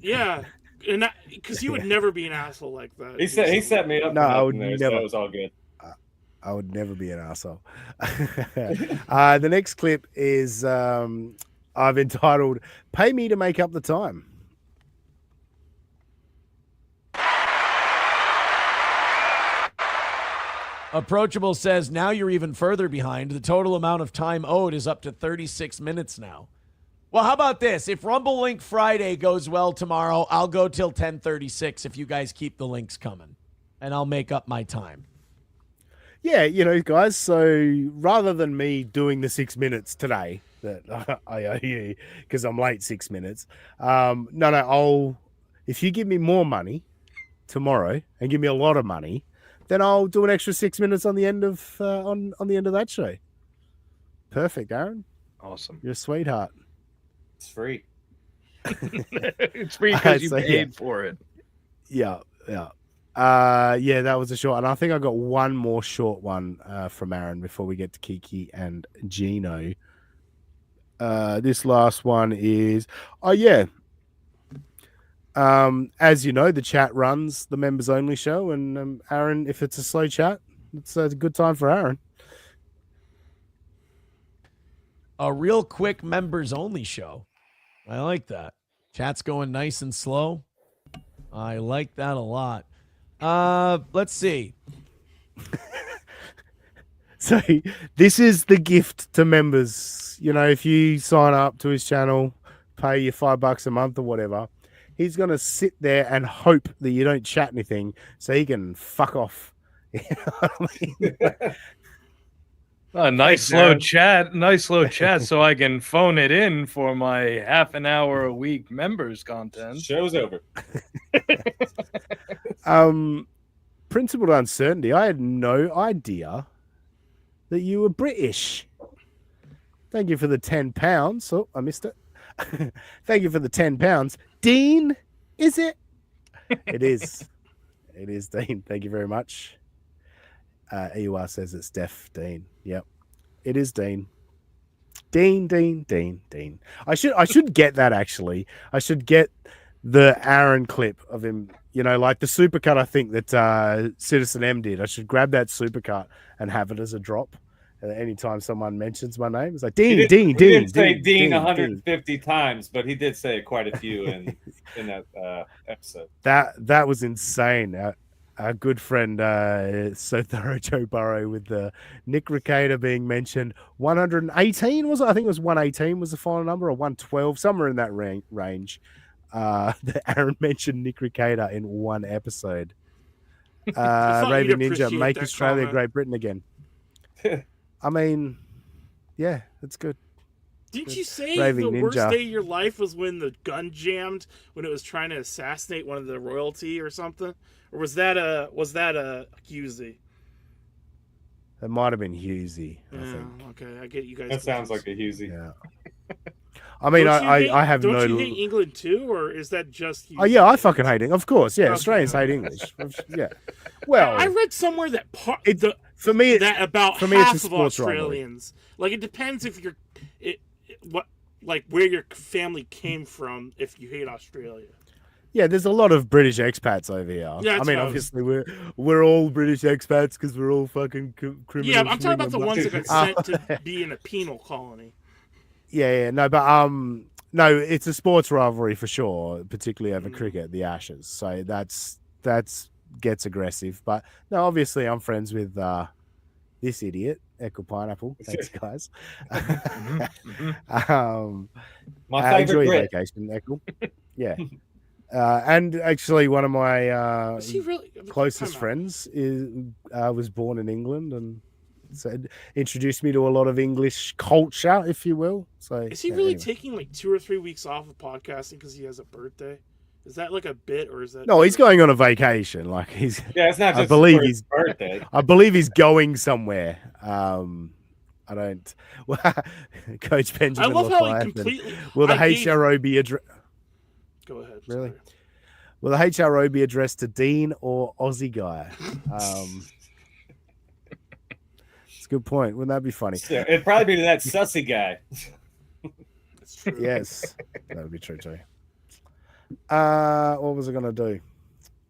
Yeah. And because you would never be an asshole like that. He set me up. No, I would there, never. So it was all good. I would never be an asshole. The next clip is I've entitled "Pay Me to Make Up the Time." Approachable says, now you're even further behind. The total amount of time owed is up to 36 minutes now. Well, how about this? If Rumble Link Friday goes well tomorrow, I'll go till 10:36 if you guys keep the links coming, and I'll make up my time. Yeah, you know, guys, so rather than me doing the 6 minutes today that I owe you because I'm late 6 minutes, if you give me more money tomorrow and give me a lot of money, then I'll do an extra 6 minutes on the end of on the end of that show. Perfect, Aaron. Awesome. You're a sweetheart. It's free. It's free because you paid for it. Yeah. Yeah, that was a short, and I think I got one more short one from Aaron before we get to Kiki and Gino. This last one is, as you know, the chat runs the members only show, and Aaron, if it's a slow chat, it's a good time for Aaron. A real quick members only show. I like that. Chat's going nice and slow. I like that a lot. Let's see. So this is the gift to members. You know, if you sign up to his channel, pay your $5 a month or whatever, he's going to sit there and hope that you don't chat anything so he can fuck off. You know what I mean? A nice slow chat so I can phone it in for my half an hour a week members content. Show's over. Principled uncertainty. I had no idea that you were British. Thank you for the £10. Oh, I missed it. Thank you for the £10. Dean, is it? It is. It is Dean. Thank you very much. EUR says it's Def Dean. Yep. It is Dean. Dean. I should get that actually. I should get the Aaron clip of him, you know, like the supercut I think that Citizen M did. I should grab that supercut and have it as a drop. Anytime someone mentions my name, it's like Dean. He didn't say Dean 150 times, but he did say it quite a few in that episode. That was insane. Our good friend So Thorough Joe Burrow with the Nick Recader being mentioned. 118 was it? I think it was 118 was the final number, or 112, somewhere in that range. That Aaron mentioned Nick Recader in one episode. Raven Ninja, make Australia Great Britain again. I mean, yeah, that's good. Didn't you say Raving the worst Ninja. day of your life was when the gun jammed when it was trying to assassinate one of the royalty or something? Or was that a Husey? It might have been Husey, I Yeah, think. okay, I get you guys. That sounds like a Husey. Yeah. I mean, I have no. Don't you hate England too, or is that just? Oh yeah, I fucking hate it. Of course, yeah. Okay. Australians hate English. Yeah. Well, I read somewhere that for me, that about for me, it's half a of sports rivalry. Australians. Like it depends if you're, where your family came from. If you hate Australia. Yeah, there's a lot of British expats over here. Yeah, I mean, obviously we're all British expats because we're all fucking criminals. Yeah, I'm talking about the ones that got sent to be in a penal colony. Yeah, no, but no, it's a sports rivalry for sure, particularly over cricket, the Ashes. So that's gets aggressive. But no, obviously I'm friends with this idiot, Echo Pineapple. Thanks, guys. My I enjoy favorite your Brit. vacation, Echo. Yeah. And actually, one of my Is he really closest time out. friends was born in England and introduced me to a lot of English culture, if you will. So Is he yeah, really anyway. taking like 2 or 3 weeks off of podcasting because he has a birthday? Is that like a bit, or is that? No, he's going on a vacation. Like he's. Yeah, it's not just I believe for his he's birthday. I believe he's going somewhere. I don't. Coach I Benjamin. love how he Leviathan. completely. Will the I gave- HRO be addressed? Go ahead. Really? sorry. Will the HRO be addressed to Dean or Aussie guy? It's a good point. Wouldn't that be funny? Yeah, it'd probably be that sussy guy. That's true. Yes, that would be true too. What was I gonna do?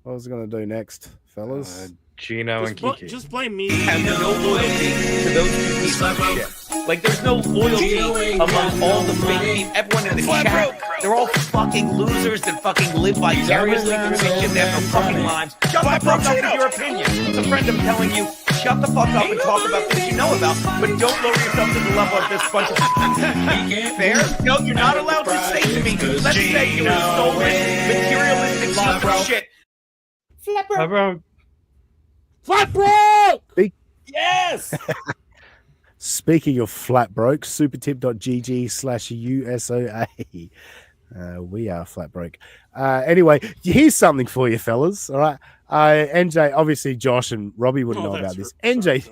What was I gonna do next, fellas? Gino and Kiki. Just blame me. Has no loyalty to those two pieces of shit. Like, there's no loyalty among all the fake people. Everyone in the chat, they're all fucking losers that fucking live vicariously through this shit. They have no fucking lives. Shut the fuck up with your opinion. It's a friend I'm telling you, shut the fuck up and talk about things you know about, but don't lower yourself to the level of this bunch of fair. No, you're not allowed to say to me, let's say you were stolen materialistic stuff shit. Flat broke. Yes. Speaking of flat broke, supertip.gg/USOA. We are flat broke. Anyway, here's something for you, fellas. All right. NJ, obviously Josh and Robbie wouldn't know about this. NJ, Sorry, go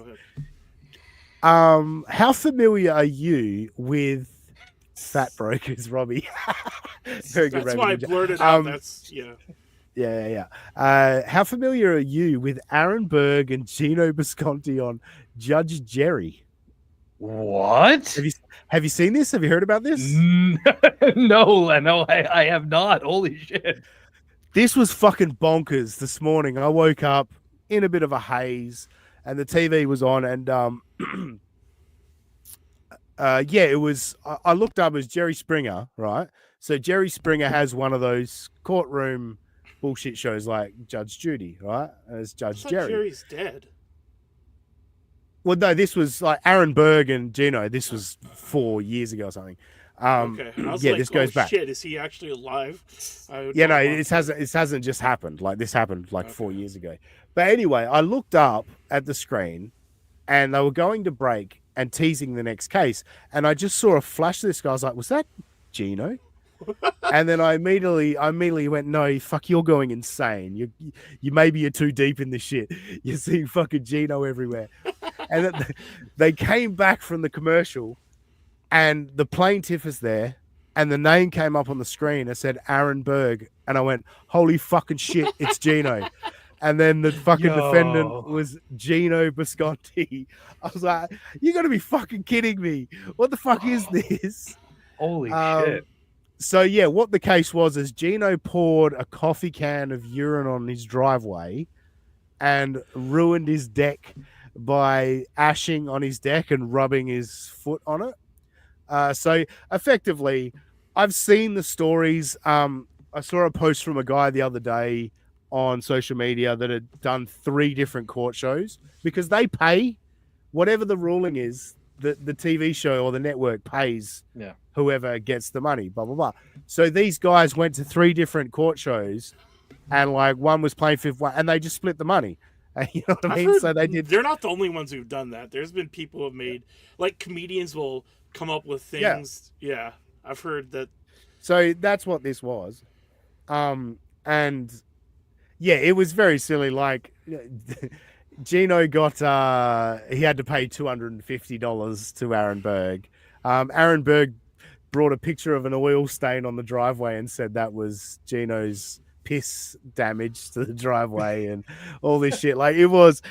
ahead. how familiar are you with fat brokers, Robbie? Very good. That's Raven why I Ninja. blurted out. That's yeah. Yeah. How familiar are you with Aaron Berg and Gino Bisconti on Judge Jerry? What? Have you seen this? Have you heard about this? No, I have not. Holy shit. This was fucking bonkers this morning. I woke up in a bit of a haze and the TV was on and it was I looked up as Jerry Springer, right? So Jerry Springer has one of those courtroom bullshit shows like Judge Judy, right? As Judge Jerry. Jerry's dead. Well, no, this was like Aaron Berg and Gino. This was 4 years ago or something. Okay. I was this goes back. Shit, is he actually alive? It hasn't just happened. Like this happened like 4 years ago. But anyway, I looked up at the screen, and they were going to break and teasing the next case, and I just saw a flash of this guy. I was like, "Was that Gino?" And then I immediately went, "No, fuck, you're going insane. You maybe you're too deep in the shit. You're seeing fucking Gino everywhere." And then they came back from the commercial, and the plaintiff is there, and the name came up on the screen. It said Aaron Berg, and I went, "Holy fucking shit, it's Gino." And then the fucking defendant was Gino Bisconti. I was like, "You got to be fucking kidding me! What the fuck is this?" Holy shit. So yeah, what the case was is Gino poured a coffee can of urine on his driveway and ruined his deck by ashing on his deck and rubbing his foot on it. So effectively, I've seen the stories. I saw a post from a guy the other day on social media that had done 3 different court shows because they pay whatever the ruling is. The TV show or the network pays whoever gets the money, blah, blah, blah. So these guys went to 3 different court shows and like one was playing fifth one and they just split the money. You know what I mean? So they did. They're not the only ones who've done that. There's been people who have made, like comedians will come up with things. Yeah, I've heard that. So that's what this was. And yeah, it was very silly. Like Gino got, he had to pay $250 to Aaron Berg. Aaron Berg brought a picture of an oil stain on the driveway and said that was Gino's piss damage to the driveway and all this shit. Like it was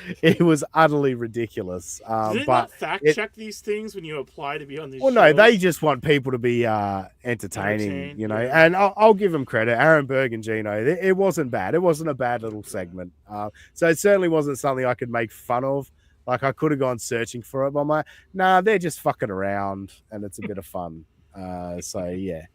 utterly ridiculous. Do they not fact check these things when you apply to be on these shows? No, they just want people to be entertaining, you know. Yeah. And I'll give them credit. Aaron Berg and Gino, it wasn't bad. It wasn't a bad little segment. So it certainly wasn't something I could make fun of. Like I could have gone searching for it, but I'm like, nah, they're just fucking around and it's a bit of fun. So yeah.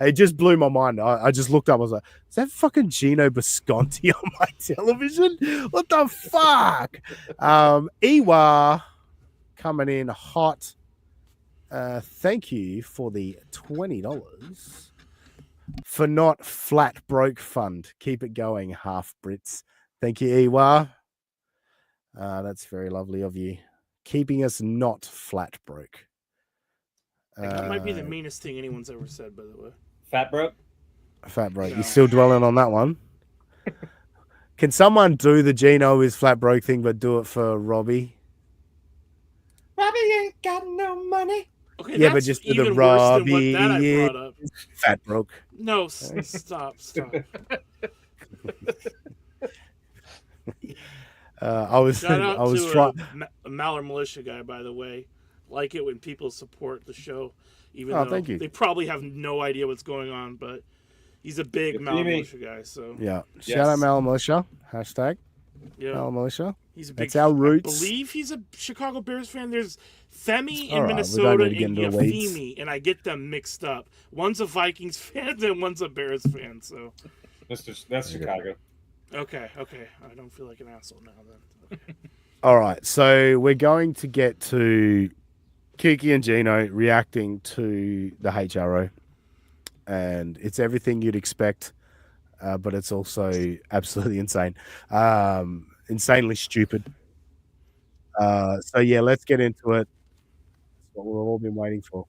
It just blew my mind. I just looked up. I was like, is that fucking Gino Bisconti on my television? What the fuck? Iwa coming in hot. Thank you for the $20 for not flat broke fund. Keep it going, half Brits. Thank you, Iwa. That's very lovely of you. Keeping us not flat broke. That might be the meanest thing anyone's ever said, by the way. Fat broke? Fat broke. No. You're still dwelling on that one? Can someone do the Gino is flat broke thing, but do it for Robbie? Robbie ain't got no money. Okay, yeah, but just do the Robbie fat broke. No, stop. I was trying. Maller Militia guy, by the way. Like it when people support the show, even though they probably have no idea what's going on, but he's a big Maller Militia guy. So yeah, shout out Maller Militia. Hashtag Maller Militia. He's a big. That's our roots. I believe he's a Chicago Bears fan. There's Femi in Minnesota and Yafimi, and I get them mixed up. One's a Vikings fan and one's a Bears fan. So that's Chicago. Okay. I don't feel like an asshole now then. Okay. All right, so we're going to get to Kiki and Gino reacting to the HRO, and it's everything you'd expect, but it's also absolutely insane, insanely stupid. So yeah, let's get into it. That's what we've all been waiting for.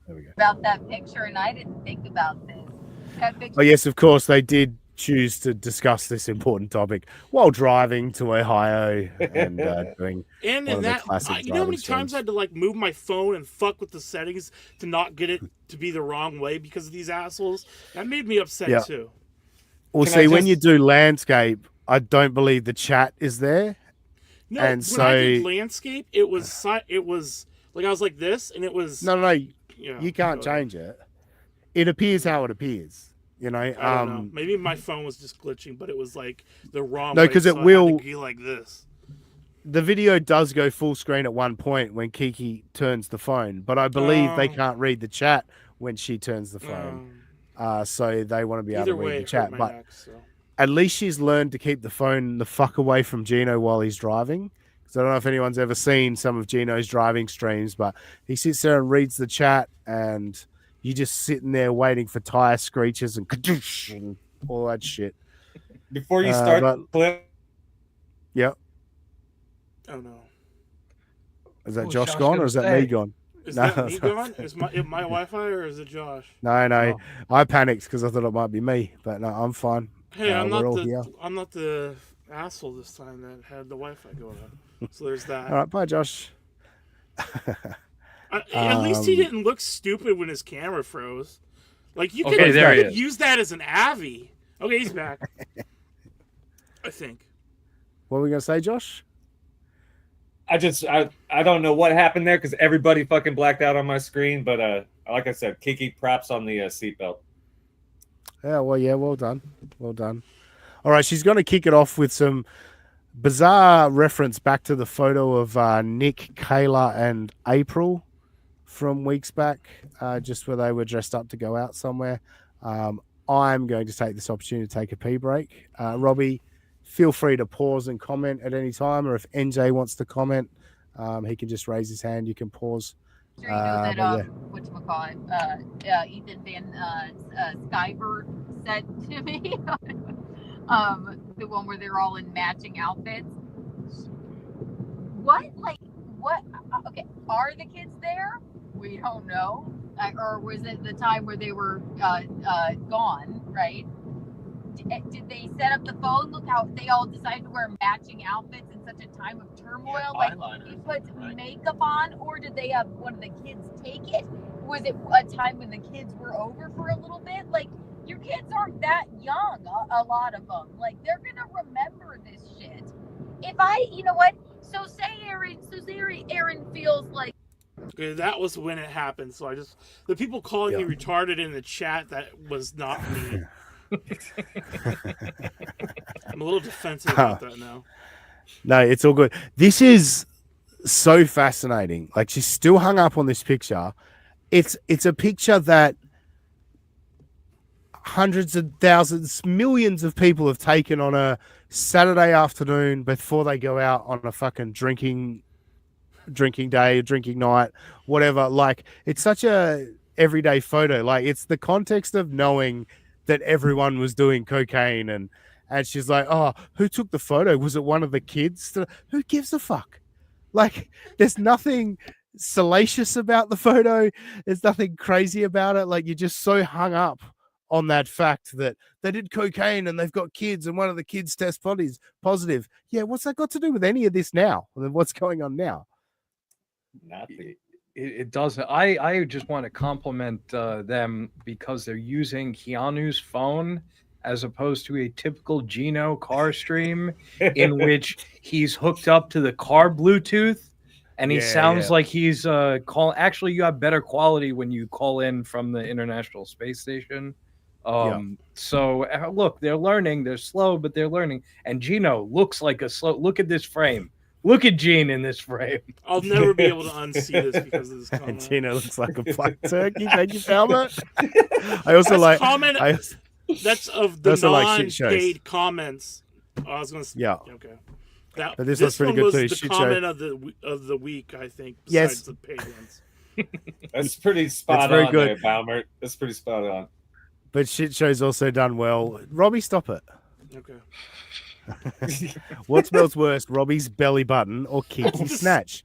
There we go. About that picture, and I didn't think about this. Oh yes, of course they did choose to discuss this important topic while driving to Ohio and doing and in that you know how many times I had to like move my phone and fuck with the settings to not get it to be the wrong way because of these assholes. That made me upset too. Well, Can I see, when you just- do landscape, I don't believe the chat is there. No, And when I did so- landscape, it was like I was like this, and it was No, yeah, you can't go ahead. change it. It appears how it appears. You know. I don't know. Maybe my phone was just glitching, but it was like the wrong No, way. 'cause it so I had will- to be like this. The video does go full screen at one point when Kiki turns the phone, but I believe they Oh. can't read the chat when she turns the phone. So they want to be able Either to way, read the it chat. hurt my But neck, so. at least she's learned to keep the phone the fuck away from Gino while he's driving. Because I don't know if anyone's ever seen some of Gino's driving streams, but he sits there and reads the chat, and you just sitting there waiting for tire screeches and and all that shit. Before you start but- the clip, Yep. Oh no. Is that What was Josh Josh gone or gonna is that say? me gone? Is No, that me gone? Is my Wi-Fi or is it Josh? No. I panicked because I thought it might be me, but no, I'm fine. Hey, I'm we're all here. not the asshole this time that had the Wi-Fi going on. So there's that. All right, bye, Josh. At least he didn't look stupid when his camera froze. Like you Okay, there he could is. use that as an Avi. Okay, he's back. I think. What were we gonna say, Josh? I don't know what happened there because everybody fucking blacked out on my screen. But like I said, Kiki, props on the seatbelt. Well done. All right, she's going to kick it off with some bizarre reference back to the photo of Nick, Kayla, and April from weeks back, just where they were dressed up to go out somewhere. I'm going to take this opportunity to take a pee break. Robbie, feel free to pause and comment at any time, or if NJ wants to comment, he can just raise his hand. You can pause. Sure, you know that but yeah. whatchamacallit, Ethan Van Skybird said to me, the one where they're all in matching outfits. What? Okay, are the kids there? We don't know. Or was it the time where they were gone? Right? Did they set up the phone? Look how they all decided to wear matching outfits in such a time of turmoil. Yeah, like he puts makeup on, or did they have one of the kids take it? Was it a time when the kids were over for a little bit? Like your kids aren't that young, a lot of them. Like they're gonna remember this shit. You know what? So say Aaron feels like. Okay, that was when it happened. So the people calling me retarded in the chat, that was not me. I'm a little defensive about that now. No, it's all good. This is so fascinating. Like, she's still hung up on this picture. It's a picture that hundreds of thousands, millions of people have taken on a Saturday afternoon before they go out on a fucking drinking day, drinking night, whatever. Like, it's such a everyday photo. Like, it's the context of knowing that everyone was doing cocaine, and she's like, oh, who took the photo? Was it one of the kids? Who gives a fuck? Like, there's nothing salacious about the photo. There's nothing crazy about it. Like, you're just so hung up on that fact that they did cocaine and they've got kids and one of the kids test positive. Yeah, what's that got to do with any of this now? I mean, what's going on now? Nothing. It doesn't. I just want to compliment them because they're using Keanu's phone as opposed to a typical Gino car stream in which he's hooked up to the car Bluetooth and he sounds like he's call. Actually, you have better quality when you call in from the International Space Station. So look, they're learning. They're slow, but they're learning. And Gino looks like a slow. Look at this frame. Look at Gene in this frame. I'll never be able to unsee this because of this comment. And Gino looks like a black turkey. Thank you, Albert. I also like comment. That's of the non-paid comments. Oh, I was going to say. Yeah. Okay. But this was pretty one good was too. the Shit comment show. of the week, I think. Yes. Besides the paid ones. That's pretty spot very on good. there, Balmer. That's pretty spot on. But shit show's also done well. Robbie, stop it. Okay. What smells worse, Robbie's belly button or Kiki snatch?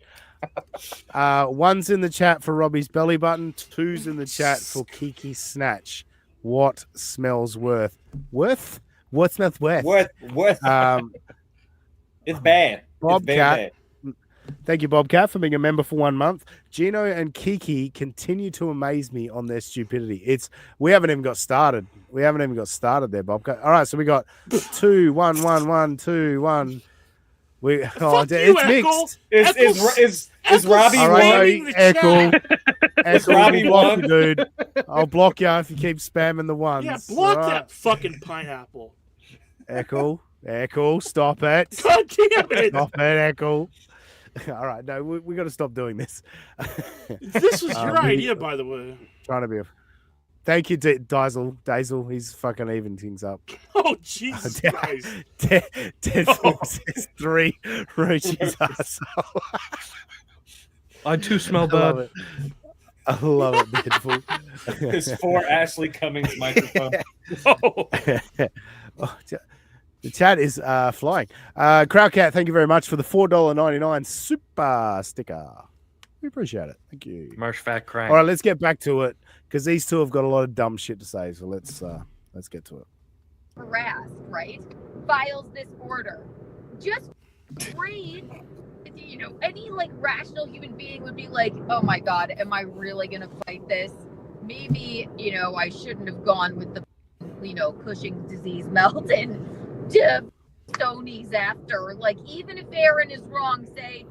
One's in the chat for Robbie's belly button. Two's in the chat for Kiki snatch. What smells worth? Worth? What smells worth? What? Um, It's bad. Bobcat. It's Thank you, Bobcat, for being a member for 1 month. Gino and Kiki continue to amaze me on their stupidity. We haven't even got started. We haven't even got started there, Bobcat. All right, so we got 2, 1, 1, 1, 2, 1. It's mixed. Is Robbie All right, one? Echo, Robbie block one? you, dude. I'll block you if you keep spamming the ones. Yeah, block All right. that fucking pineapple. Echo, stop it. God damn it. Stop it, Echo. All right, no, we got to stop doing this. This was your idea, by the way. Trying to be Thank you, Dazel. He's fucking even things up. Oh, Jesus Christ. Deadpool says 3. Rochi's asshole. I too smell I bad. love it, Deadpool. His 4 Ashley Cummings microphone. The chat is flying. Crowdcat, thank you very much for the $4.99 super sticker. We appreciate it. Thank you. Marsh Fat Crank. All right, let's get back to it because these two have got a lot of dumb shit to say. So let's get to it. Harassed, right? Files this order. Just read. Any rational human being would be like, oh my God, am I really gonna fight this? Maybe, I shouldn't have gone with the, Cushing's disease Melton to Stonies after. Even if Aaron is wrong, say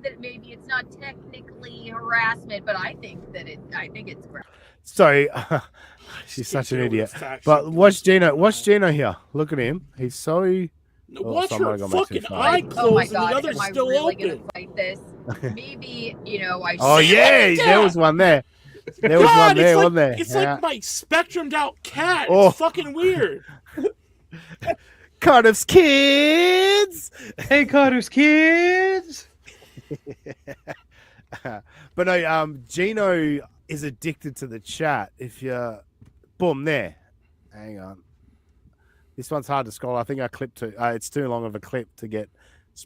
that maybe it's not technically harassment, but I think it's correct. Sorry, she's such an idiot. But watch Gino here. Look at him. He's so. Watch her fucking eye closed oh my and God, the other's am I still really open. gonna fight this? Maybe, I Oh yeah, there was one there. There was one there, wasn't there? It's like my spectrumed out cat. Oh. It's fucking weird. Cardiff's kids. Hey, Cardiff's kids. But no, Gino is addicted to the chat. If you, boom, there. Hang on. This one's hard to scroll. I think I clipped too. It's too long of a clip to get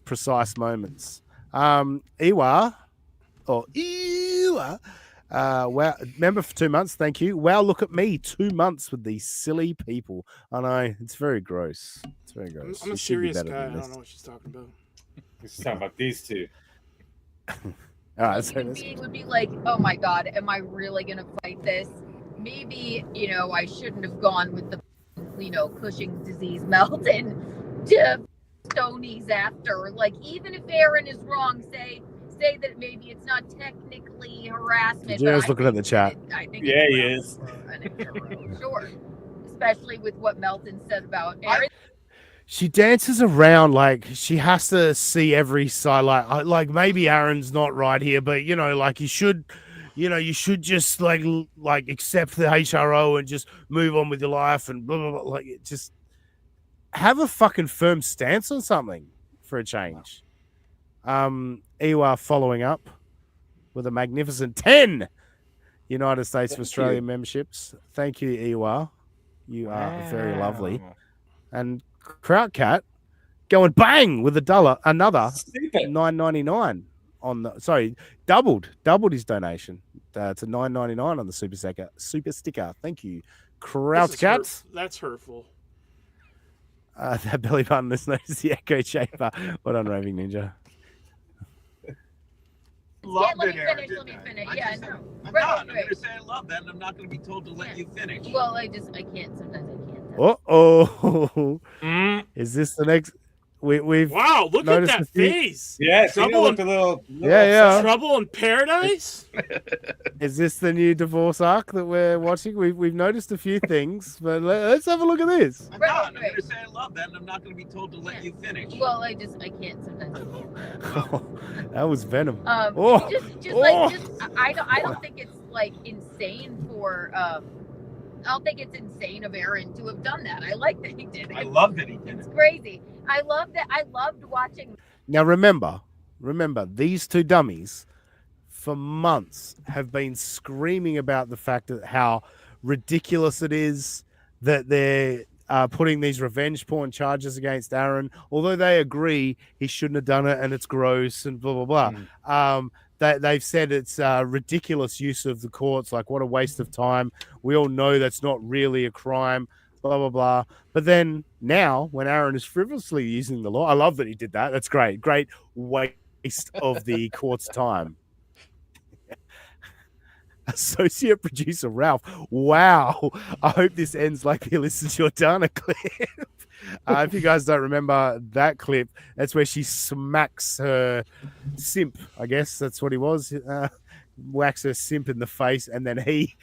precise moments. Iwa, wow, member for 2 months. Thank you. Wow, look at me. 2 months with these silly people. I know it's very gross. It's very gross. I'm a You should be serious better guy. I than don't this. know what she's talking about. He's talking about these two. All right, so human being would be like, oh my God, am I really gonna fight this? Maybe, I shouldn't have gone with the, Cushing's disease Melton to Stonies after. Even if Aaron is wrong, say that maybe it's not technically harassment. Gino's looking at the chat. I think Yeah, he it's is. for an intro, sure. Especially with what Melton said about Aaron. She dances around like she has to see every side. Like maybe Aaron's not right here, but you should. You should just like accept the HRO and just move on with your life and blah blah blah. Just have a fucking firm stance on something for a change. Iwa following up with a magnificent 10 United States of Australia memberships. Thank you, Iwa. You are very lovely. And Krautcat going bang with another $9.99 on the doubled his donation to $9.99 on the super sticker. Thank you, Krautcat. That's hurtful. That belly button is known as the Echo Chamber. Well done, Raving Ninja. Let me finish. Yeah, no. I'm not. I'm going to say I love that, and I'm not going to be told to let you finish. Well, I can't. Sometimes I can't. Oh, is this the next? We've wow, look at that face. Yeah, Trouble in, a little yeah. Trouble in Paradise. Is this the new divorce arc that we're watching? We've noticed a few things, but let's have a look at this. I'm not. I'm going to say I love that, and I'm not going to be told to let you finish. Well, I can't. Sometimes I can't. That was venom. I don't think it's insane for I don't think it's insane of Aaron to have done that. I like that he did it. I love that he did it. It's crazy. I love that. I loved watching. Now remember, these two dummies for months have been screaming about the fact that how ridiculous it is that they're putting these revenge porn charges against Aaron, although they agree he shouldn't have done it and it's gross and blah, blah, blah. They've said it's ridiculous use of the courts, like what a waste of time. We all know that's not really a crime, blah, blah, blah. But then now when Aaron is frivolously using the law, I love that he did that. That's great. Great waste of the court's time. Associate producer Ralph. Wow. I hope this ends like the Alyssa Jordana clip. If you guys don't remember that clip, that's where she smacks her simp. I guess that's what he was. Whacks her simp in the face, and then he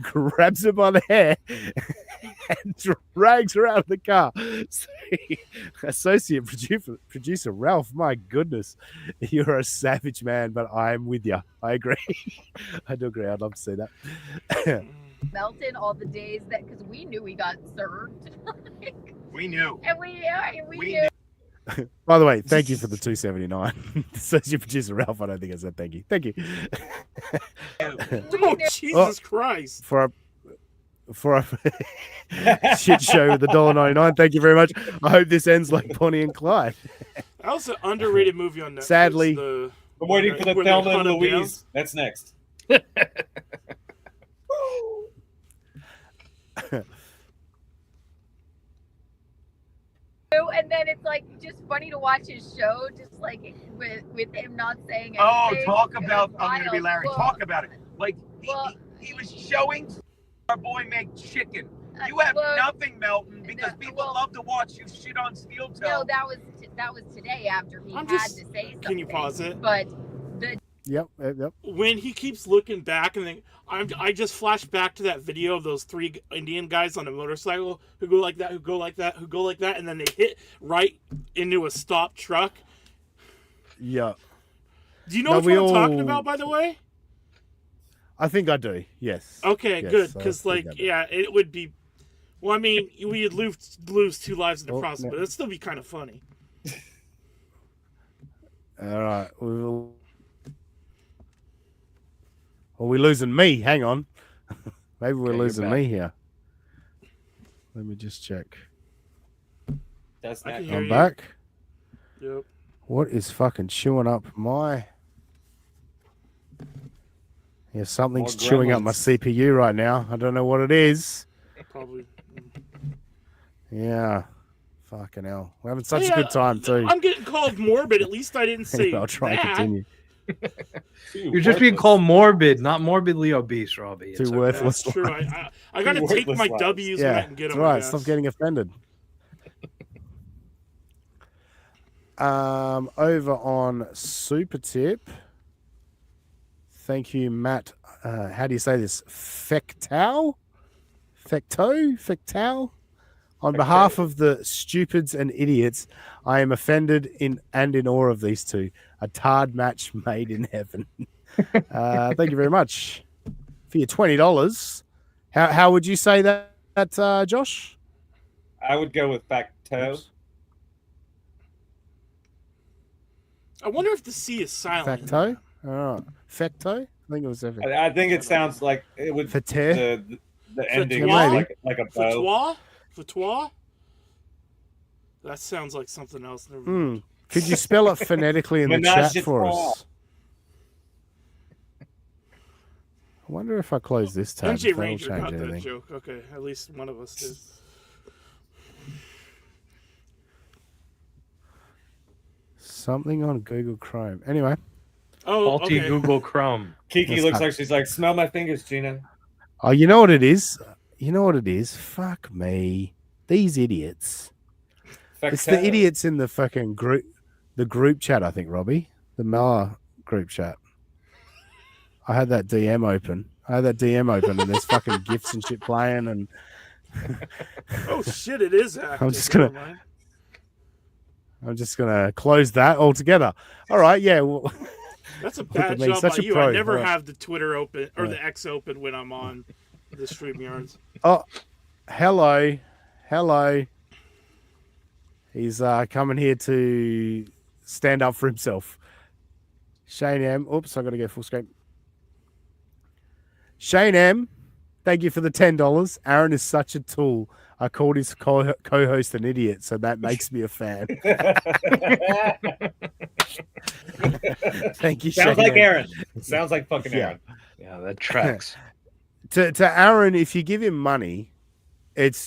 grabs her by the hair and drags her out of the car. So, associate producer Ralph, my goodness, you're a savage, man, but I'm with you. I agree. I do agree. I'd love to see that. Melton all the days that because we knew he got served. We knew. And we knew. By the way, thank you for the 279. Associate producer Ralph, I don't think I said thank you. Thank you. Oh, Jesus Christ. For a shit show with the $1.99. Thank you very much. I hope this ends like Bonnie and Clyde. That was an underrated movie on Netflix. Sadly, I'm waiting for the where they Thelma and hunt 'em Louise. down. That's next. And then it's like just funny to watch his show, just like with him not saying anything. Oh, talk about, It was I'm going to be wild. Larry. Well, Talk about it. Like, well, he was showing our boy make chicken. You have well, nothing, Melton, because people love to watch you shit on steel toe. No, that was today after he I'm had just- to say something. Can you pause it? But the Yep. When he keeps looking back, and then I just flash back to that video of those 3 Indian guys on a motorcycle who go like that, who go like that, who go like that, and then they hit right into a stopped truck. Yeah. Do you know what I'm talking about, by the way? I think I do. Yes. Okay, Yes, good. I Because, think I like, do. yeah, it would be. Well, I mean, we'd lose 2 lives in the Oh, process, no. but it'd still be kind of funny. All right. Well, we're losing me. Hang on. Maybe we're Okay, you're losing back. me here. Let me just check. That's I not can hear I'm you. back. Yep. What is fucking chewing up my... Yeah, something's More chewing up my gremlins. CPU right now. I don't know what it is. Probably. Yeah. Fucking hell. We're having such Yeah, a good time, too. I'm getting called morbid. At least I didn't say Anyway, I'll try and that. continue. You're just being called morbid, not morbidly obese, Robbie. It's Too okay. worthless. That's true. I got to take my Worthless lies. W's Yeah, when I can get that's them. right. Stop getting offended. Over on Super Tip. Thank you, Matt. How do you say this? Fectau? On behalf of the stupids and idiots, I am offended in awe of these two. A tarred match made in heaven. Thank you very much for your $20. How would you say that, Josh? I would go with facto. Oops. I wonder if the C is silent. Facto? All right. Fecto? I think it was everything. I think it sounds like it would Fete? the ending Yeah, is maybe. like a bow. Fatwa? That sounds like something else. Never Hmm. mind. Could you spell it phonetically in the Menage chat a for trois. us? I wonder if I close this tab, MJ if that'll Ranger got change that anything. joke. Okay, at least one of us did. Something on Google Chrome. Anyway, Oh, Faulty okay. Google Chrome. Kiki That's looks not- like she's like, smell my fingers, Gino. oh, you know what it is? You know what it is? Fuck me. These idiots. It's the Facto. idiots in the fucking group chat, I think, Robbie. The Mala group chat. I had that DM open. And there's fucking gifs and shit playing, and Oh shit! It is active. I'm just gonna- Never mind. I'm just gonna close that altogether. All right, yeah. Well, That's a Look bad at me, job such by a you. pro, I never right. have the Twitter open or Right. the X open when I'm on the StreamYards. oh, hello. He's coming here to stand up for himself. Shane M. Oops, I got to go full screen. Shane M. Thank you for the $10. Aaron is such a tool. I called his co-host an idiot, so that makes me a fan. Thank you, Sounds Shane like M. Aaron. Sounds like fucking Yeah. Aaron. Yeah, that tracks. To Aaron, if you give him money,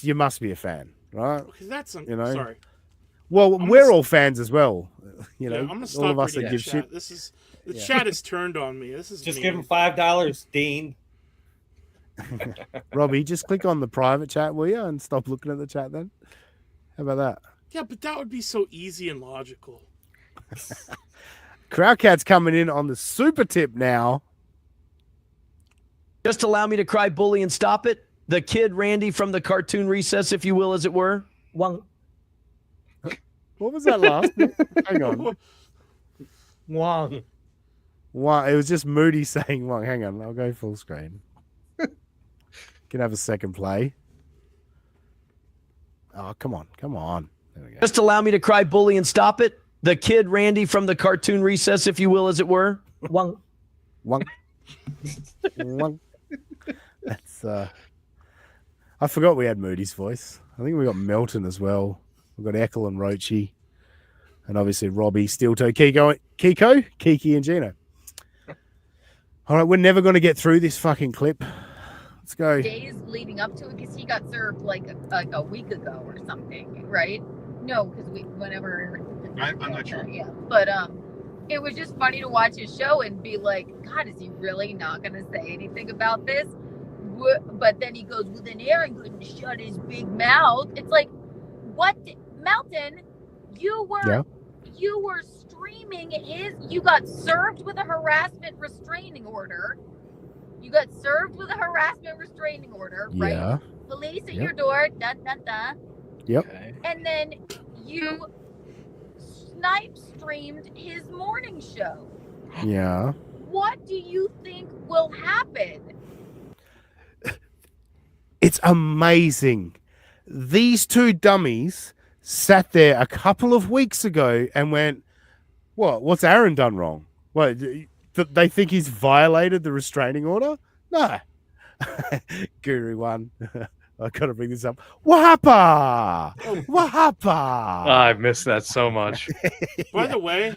you must be a fan, right? Okay, that's You know? sorry. Well, I'm we're gonna- all fans as well. You Yeah, know, I'm gonna all stop of us reading that the give chat. shit. This is the Yeah. chat is turned on me. This is Just mean. give him $5, Dean. Robbie, just click on the private chat, will you, and stop looking at the chat then? How about that? Yeah, but that would be so easy and logical. Crowdcat's coming in on the super tip now. Just allow me to cry bully and stop it. The kid Randy from the cartoon recess, if you will, as it were. What was that last bit? Hang on. Wong. Wow, it was just Moody saying Wong. Hang on, I'll go full screen. Can have a second play. Oh, come on. There we go. Just allow me to cry bully and stop it. The kid Randy from the cartoon recess, if you will, as it were. Wong. That's I forgot we had Moody's voice. I think we got Melton as well. We've got Eckel and Roachy. And obviously Robbie, Steel Toe, Kiki, and Gino. All right, we're never going to get through this fucking clip. Let's go. Days leading up to it, because he got served like a week ago or something, right? No, because whenever I'm not sure. Yeah, but it was just funny to watch his show and be like, God, is he really not going to say anything about this? But then he goes, well, then Aaron couldn't shut his big mouth. It's like, what, Melton? You were streaming you got served with a harassment restraining order. You got served with a harassment restraining order, right? Yeah. Police at your door, Yep. and then you snipe streamed his morning show. Yeah. What do you think will happen? It's amazing. These two dummies sat there a couple of weeks ago and went, "What? What's Aaron done wrong? What? They think he's violated the restraining order? No." Guru one. I gotta bring this up. Wahapa! Wahapa! I miss that so much. By the way,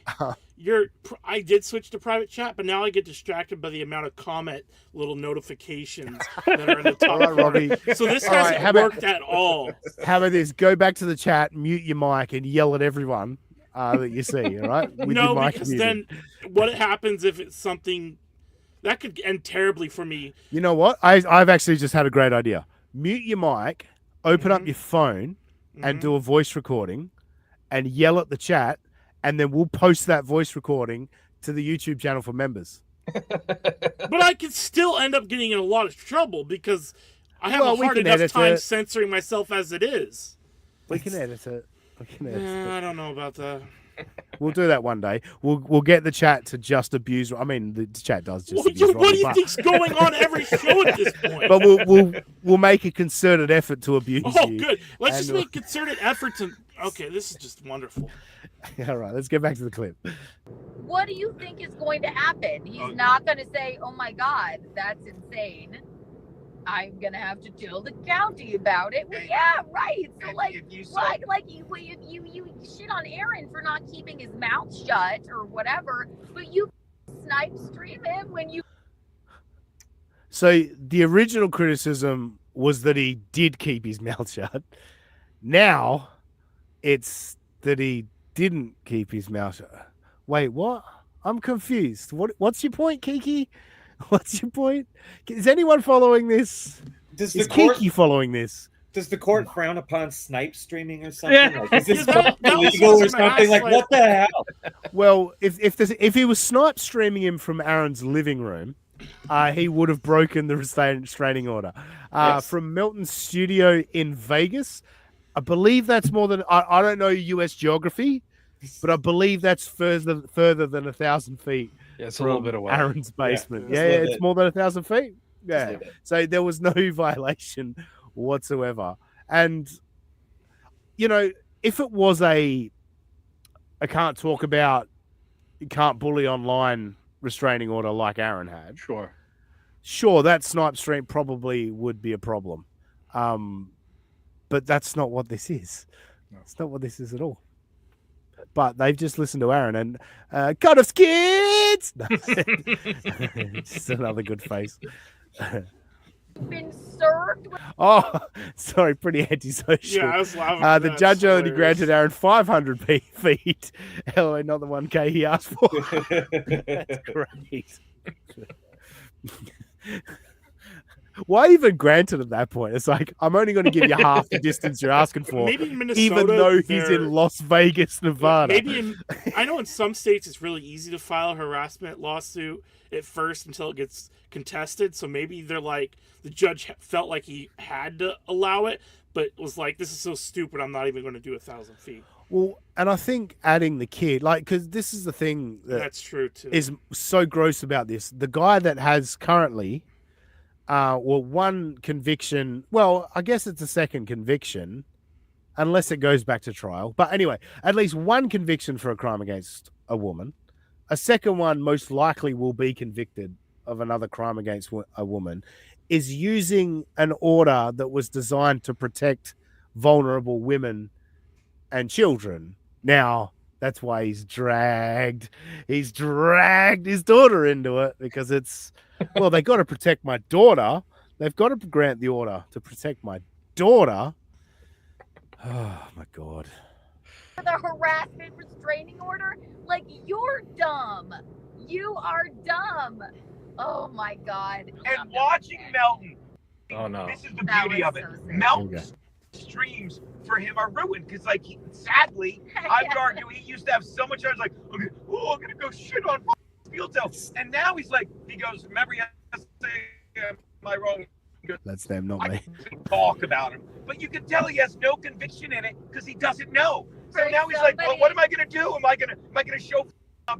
I did switch to private chat, but now I get distracted by the amount of comment little notifications that are in the top All right, Robbie. corner. So this All right, hasn't how about- worked at all. How about this? Go back to the chat, mute your mic, and yell at everyone that you see. All right? With No, your mic because muted. then what happens if it's something that could end terribly for me? You know what? I've actually just had a great idea. Mute your mic, open up your phone, and do a voice recording, and yell at the chat, and then we'll post that voice recording to the YouTube channel for members. But I could still end up getting in a lot of trouble because I have Well, a we hard can enough edit time it. censoring myself as it is. We can edit it. I don't know about that. We'll do that one day. We'll get the chat to just abuse. I mean, the chat does just What, abuse. what do Robbie, you but- think's going on every show at this point? But we'll make a concerted effort to abuse Oh, you. good. Let's And just make concerted efforts. Okay, this is just wonderful. All right, let's get back to the clip. What do you think is going to happen? He's not going to say, "Oh my God, that's insane. I'm going to have to tell the county about it." Well, yeah, right. So like you shit on Aaron for not keeping his mouth shut or whatever, but you snipe stream him when you. So the original criticism was that he did keep his mouth shut. Now it's that he didn't keep his mouth shut. Wait, what? I'm confused. What's your point, Kiki? What's your point? Is anyone following this? Is Kiki following this? Does the court frown upon snipe streaming or something? Yeah. Like, is this that was illegal or something I something? Like, asked, what the hell? Well, if he was snipe streaming him from Aaron's living room, he would have broken the restraining order. Yes. From Melton's studio in Vegas, I believe that's more than I don't know U.S. geography, but I believe that's further than 1,000 feet. Yeah, it's a little bit away. Aaron's basement. Yeah, Yeah, it's a little it's bit. more than 1,000 feet. Just a Yeah, little bit. so there was no violation whatsoever. And you know, if it was I can't talk about, you can't bully online restraining order like Aaron had. Sure, that snipe stream probably would be a problem. But that's not what this is. It's not what this is at all. But they've just listened to Aaron and cut us kids. No. Just another good face. been served with Oh, sorry, pretty antisocial. Yeah, I was laughing. The That's judge only hilarious. granted Aaron 500 feet. LOA, not the 1K he asked for. That's great. Why even granted at that point? It's like, I'm only going to give you half the distance you're asking for, Maybe in Minnesota, even though he's they're- in Las Vegas, Nevada. I know in some states it's really easy to file a harassment lawsuit at first until it gets contested. So maybe they're like, the judge felt like he had to allow it, but was like, this is so stupid, I'm not even going to do 1,000 feet. Well, and I think adding the kid, like, because this is the thing That's true too. is so gross about this. The guy that has currently, one conviction. Well, I guess it's a second conviction, unless it goes back to trial. But anyway, at least one conviction for a crime against a woman. A second one most likely will be convicted of another crime against a woman, is using an order that was designed to protect vulnerable women and children. Now, that's why he's dragged his daughter into it, because it's, well, they got to protect my daughter. They've got to grant the order to protect my daughter. Oh my God. the harassment restraining order. Like, you're dumb. You are dumb. Oh my God. And watching Melton. Oh no. This is the That beauty was of it. so sad. Melton's streams for him are ruined because, like, sadly, I would argue he used to have so much. I was like, okay, oh, I'm gonna go shit on Fields, and now he goes, remember, he has to say, am I wrong? He goes, That's them, not me. talk about him, but you can tell he has no conviction in it because he doesn't know. So For now he's like, well, somebody- what am I gonna do? Am I gonna show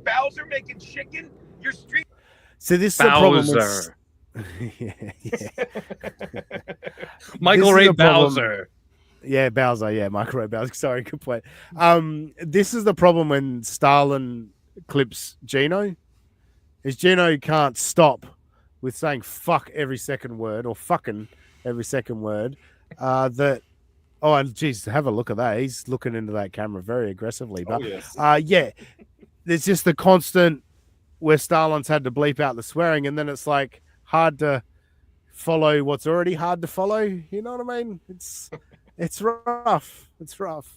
Bowser making chicken? Your street. So this is the problem. Bowser. Yeah. Michael This is Ray the problem. Bowser. Yeah, Bowser. Yeah, Michael Ray Bowser. Sorry, good point. This is the problem when Stalin clips Gino. Is Gino can't stop with saying fuck every second word, or fucking every second word. And geez, have a look at that. He's looking into that camera very aggressively. But yeah, there's just the constant where Stalin's had to bleep out the swearing, and then it's like hard to follow what's already hard to follow. You know what I mean? It's rough. It's rough.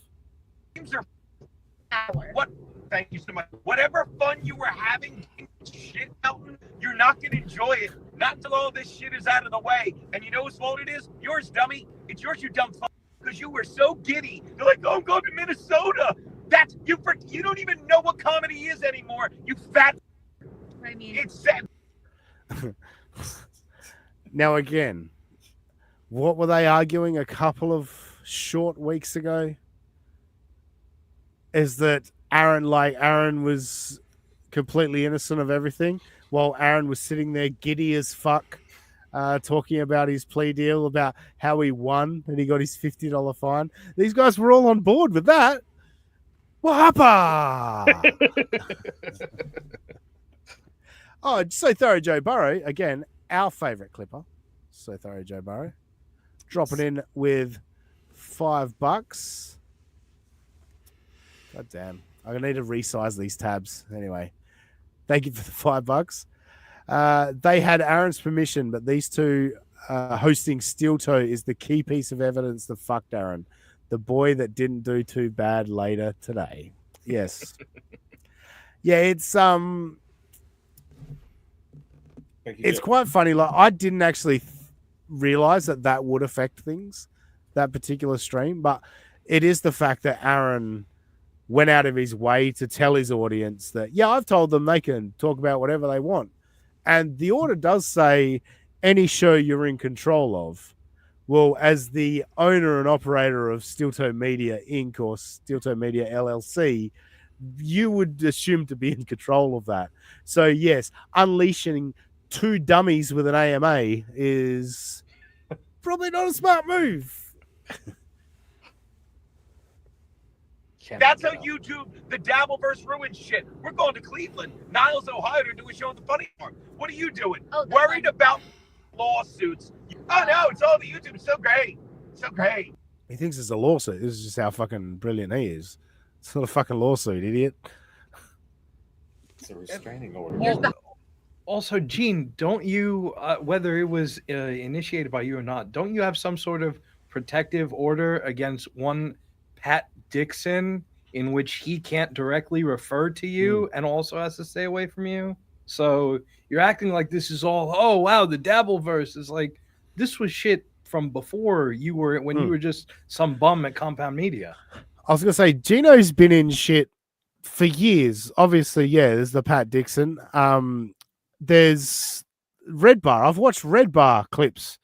What? Thank you so much. Whatever fun you were having, shit, Melton, you're not gonna enjoy it. Not until all this shit is out of the way. And you know whose fault it is? Yours, dummy. It's yours, you dumb fuck. Because you were so giddy. You're like, oh, I'm going to Minnesota. That's you. You don't even know what comedy is anymore. You fat. I mean, It's sad. Now again, what were they arguing a couple of short weeks ago? Is that Aaron was completely innocent of everything, while Aaron was sitting there giddy as fuck, talking about his plea deal, about how he won and he got his $50 fine. These guys were all on board with that. Wahapa! Oh, so thorough Joe Burrow, again, our favorite clipper. So thorough Joe Burrow. Dropping in with $5. God damn. I'm going to need to resize these tabs. Anyway, thank you for the $5. They had Aaron's permission, but these two hosting Steel Toe is the key piece of evidence that fucked Aaron. The boy that didn't do too bad later today. Yes. Yeah, it's quite funny. Like, I didn't actually realize that would affect things, that particular stream, but it is the fact that Aaron went out of his way to tell his audience that, yeah, I've told them they can talk about whatever they want. And the order does say any show you're in control of. Well, as the owner and operator of Steel Toe Media Inc. or Steel Toe Media LLC, you would assume to be in control of that. So, yes, unleashing two dummies with an AMA is probably not a smart move. That's how you do the Dabble versus Ruin shit. We're going to Cleveland, Niles, Ohio to do a show at the Funny Farm. What are you doing? Oh, Worried about lawsuits. Oh, no, it's all the YouTube. It's so great. So great. He thinks it's a lawsuit. This is just how fucking brilliant he is. It's not a fucking lawsuit, idiot. It's a restraining order. Also, Gene, don't you, whether it was initiated by you or not, don't you have some sort of protective order against one Pat Dixon in which he can't directly refer to you and also has to stay away from you? So you're acting like this is all, oh, wow, the Dabbleverse is like, this was shit from before you were, when you were just some bum at Compound Media. I was going to say, Gino's been in shit for years. Obviously, yeah, there's the Pat Dixon. There's Red Bar. I've watched Red Bar clips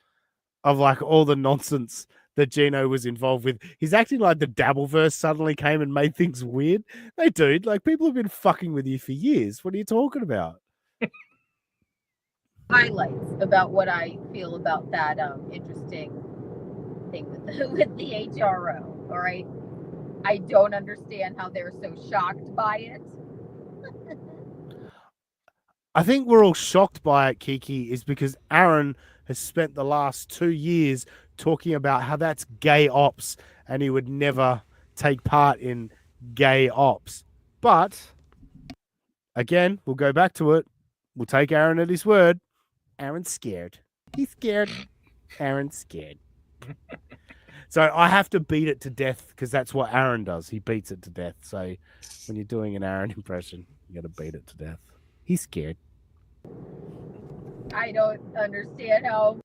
of like all the nonsense that Gino was involved with. He's acting like the Dabbleverse suddenly came and made things weird. Hey, dude, like people have been fucking with you for years. What are you talking about? Highlights about what I feel about that interesting thing with the HRO. All right, I don't understand how they're so shocked by it. I think we're all shocked by it, Kiki, is because Aaron has spent the last 2 years talking about how that's gay ops and he would never take part in gay ops. But again, we'll go back to it. We'll take Aaron at his word. Aaron's scared. He's scared. Aaron's scared. So I have to beat it to death because that's what Aaron does. He beats it to death. So when you're doing an Aaron impression, you got to beat it to death. He's scared. I don't understand how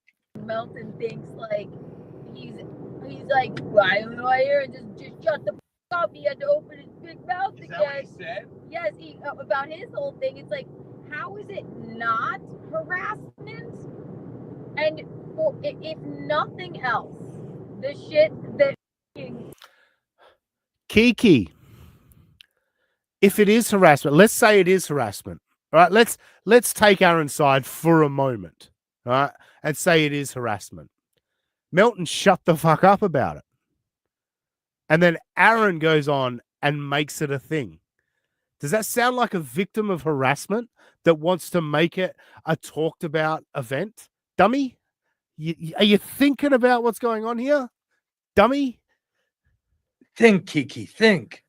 Melton thinks like he's like, well, I don't know, I hear it, just shut the fuck up. He had to open his big mouth again. Is that what he said? Yes, about his whole thing. It's like, how is it not harassment? And if nothing else, the shit that Kiki, if it is harassment, let's say it is harassment. All right, let's take Aaron's side for a moment, all right, and say it is harassment. Melton shut the fuck up about it. And then Aaron goes on and makes it a thing. Does that sound like a victim of harassment that wants to make it a talked about event? Dummy? Are you thinking about what's going on here? Dummy? Think, Kiki, think.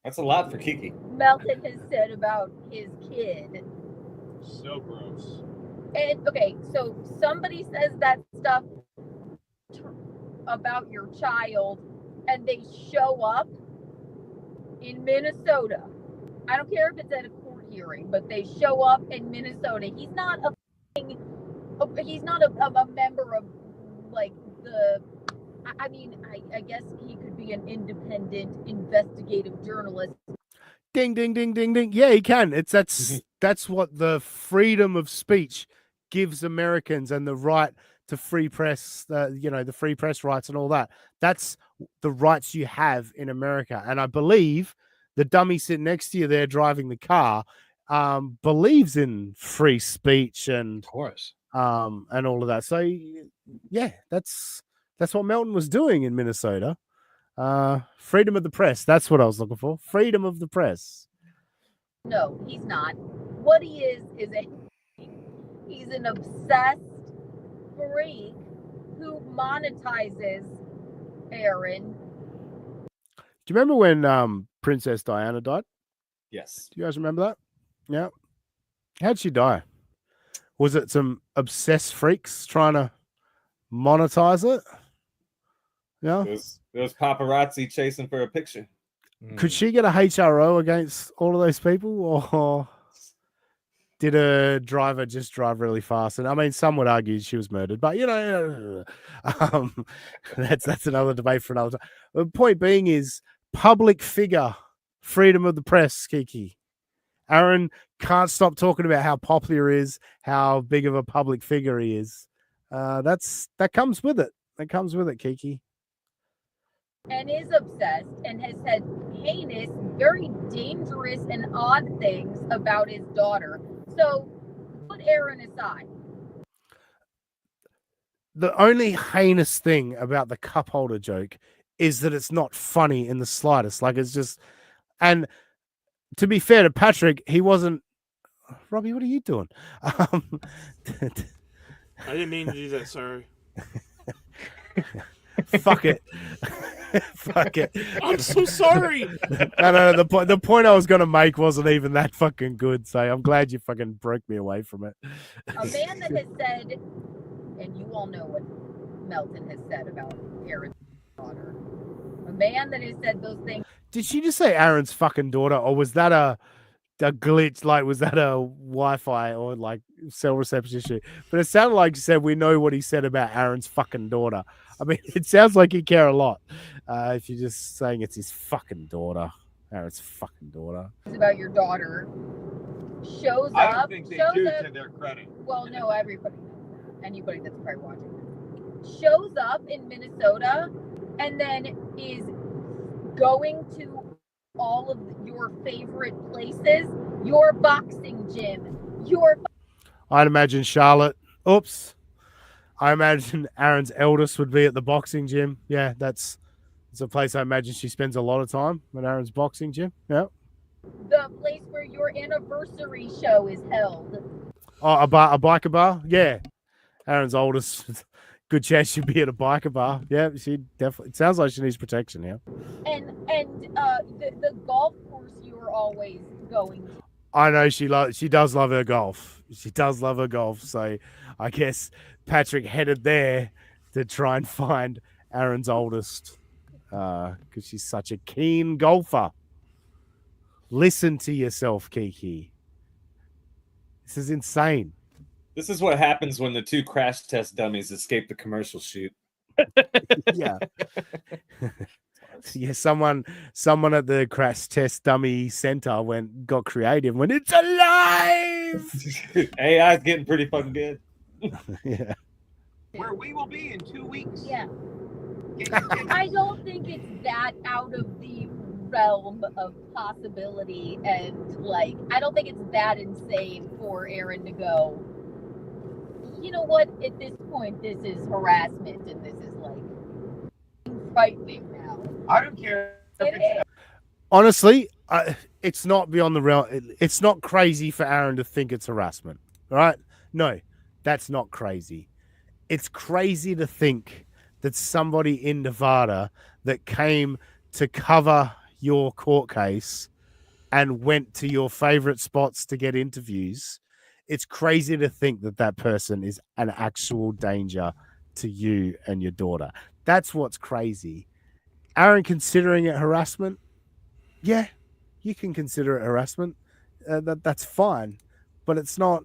That's a lot for Kiki. Melton has said about his kid. So gross. And okay, so somebody says that stuff about your child and they show up in Minnesota. I don't care if it's at a court hearing, but they show up in Minnesota. He's not a member of like the, I mean, I guess he could be an independent investigative journalist. Ding, ding, ding, ding, ding. Yeah, he can. That's what the freedom of speech gives Americans and the right to free press, the free press rights and all that. That's the rights you have in America. And I believe the dummy sitting next to you there driving the car believes in free speech and, of course, and all of that. So yeah, that's what Melton was doing in Minnesota. Freedom of the press. That's what I was looking for. Freedom of the press. No, he's not. What he is he's an obsessed freak who monetizes Aaron. Do you remember when Princess Diana died? Yes. Do you guys remember that? Yeah. How'd she die? Was it some obsessed freaks trying to monetize it? Yeah. There was paparazzi chasing for a picture. Could she get a HRO against all of those people, or did a driver just drive really fast? And I mean, some would argue she was murdered, but that's another debate for another time. The point being is public figure, freedom of the press, Kiki. Aaron can't stop talking about how popular he is, how big of a public figure he is. That comes with it. That comes with it, Kiki. And is obsessed and has said heinous, very dangerous and odd things about his daughter. So put Aaron aside. The only heinous thing about the cup holder joke is that it's not funny in the slightest. Like, it's just, and to be fair to Patrick, he wasn't. Robbie, what are you doing? I didn't mean to do that. Sorry. Fuck it. Fuck it. I'm so sorry. No. The point I was going to make wasn't even that fucking good. So I'm glad you fucking broke me away from it. A man that has said, and you all know what Melton has said about Aaron's daughter. A man that has said those things. Did she just say Aaron's fucking daughter, or was that a glitch? Like, was that a Wi-Fi or like cell reception issue? But it sounded like you said we know what he said about Aaron's fucking daughter. I mean, it sounds like you care a lot. If you're just saying it's his fucking daughter, Aaron's fucking daughter. About your daughter shows I up. don't think they shows do up, to their credit. Well, no, everybody knows that. Anybody that's probably watching this shows up in Minnesota and then is going to all of your favorite places, your boxing gym, your. I'd imagine Charlotte. Oops. I imagine Aaron's eldest would be at the boxing gym. Yeah, it's a place I imagine she spends a lot of time at Aaron's boxing gym. Yeah. The place where your anniversary show is held. Oh, a biker bar? Yeah. Aaron's oldest. Good chance she'd be at a biker bar. Yeah, she definitely. It sounds like she needs protection. Yeah. And the golf course you were always going to. I know she does love her golf. She does love her golf. So I guess Patrick headed there to try and find Aaron's oldest because she's such a keen golfer. Listen to yourself, Kiki. This is insane. This is what happens when the two crash test dummies escape the commercial shoot. Yeah. Yeah, someone at the crash test dummy center got creative and went, it's alive. AI's getting pretty fucking good. Yeah. Where we will be in 2 weeks. Yeah. I don't think it's that out of the realm of possibility, and like I don't think it's that insane for Aaron to go, you know what, at this point this is harassment and this is like frightening now. I don't care. Honestly, it's not beyond the realm. It's not crazy for Aaron to think it's harassment. All right? No, that's not crazy. It's crazy to think that somebody in Nevada that came to cover your court case and went to your favorite spots to get interviews. It's crazy to think that that person is an actual danger to you and your daughter. That's what's crazy. Aaron considering it harassment, yeah, you can consider it harassment. That's fine, but it's not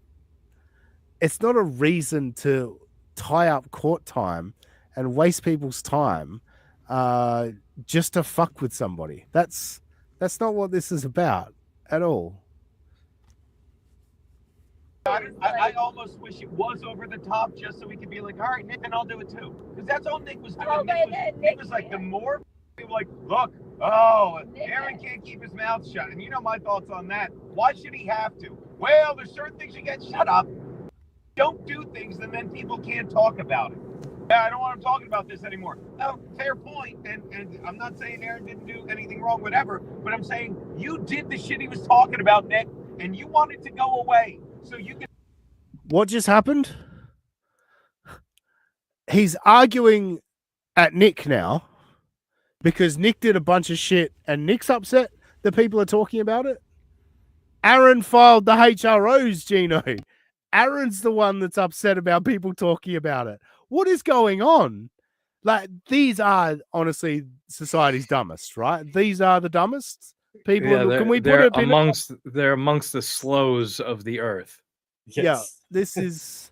a reason to tie up court time and waste people's time just to fuck with somebody. That's not what this is about at all. I almost wish it was over the top just so we could be like, all right, Nick, and I'll do it too. Because that's all Nick was doing. Oh, Nick was like, the more people like, look, Aaron can't keep his mouth shut. And you know my thoughts on that. Why should he have to? Well, there's certain things you get shut up. Don't do things and then people can't talk about it. Yeah, I don't want him talking about this anymore. Oh, fair point. And I'm not saying Aaron didn't do anything wrong, whatever, but I'm saying you did the shit he was talking about, Nick, and you wanted to go away. So you can. What just happened? He's arguing at Nick now because Nick did a bunch of shit and Nick's upset that people are talking about it. Aaron filed the HROs, Gino. Aaron's the one that's upset about people talking about it. What is going on? Like, these are honestly society's dumbest, right? These are the dumbest people. Yeah, can we put they're it they're amongst the slows of the earth. Yes. Yeah, this is.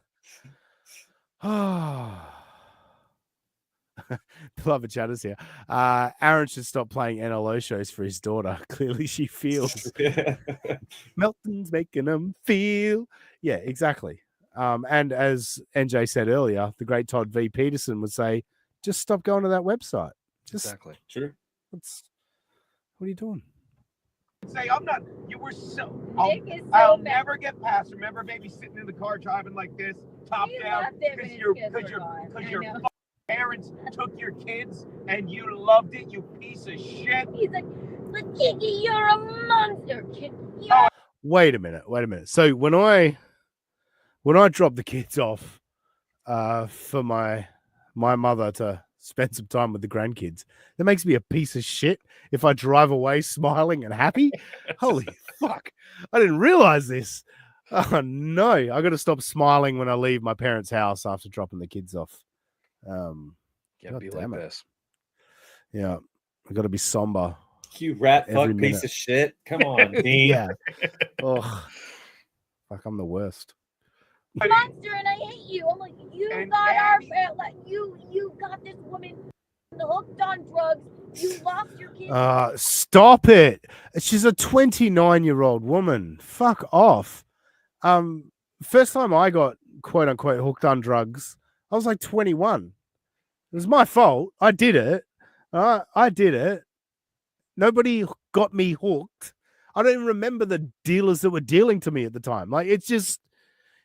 Beloved chatters here. Aaron should stop playing NLO shows for his daughter. Clearly, she feels. Melton's making them feel. Yeah, exactly. And as NJ said earlier, the great Todd V. Peterson would say, just stop going to that website. Exactly. Sure. What are you doing? Say, I'm not. You were so. I'll never get past. Remember, baby, sitting in the car driving like this, top down, because your parents took your kids and you loved it. You piece of shit. He's like, but Kiki, you're a monster. Wait a minute. So when I drop the kids off for my mother to spend some time with the grandkids. That makes me a piece of shit if I drive away smiling and happy. Holy fuck. I didn't realize this. Oh no. I got to stop smiling when I leave my parents' house after dropping the kids off. Can't be like this. Yeah. I got to be somber. You rat every fuck piece minute. of shit. Come on, Dean. Yeah. Oh, fuck, I'm the worst. Monster, and I hate you. I'm like, you got our you got this woman hooked on drugs. You lost your kid. Stop it. She's a 29-year-old woman. Fuck off. First time I got quote unquote hooked on drugs, I was like 21. It was my fault. I did it. I did it. Nobody got me hooked. I don't even remember the dealers that were dealing to me at the time. Like, it's just,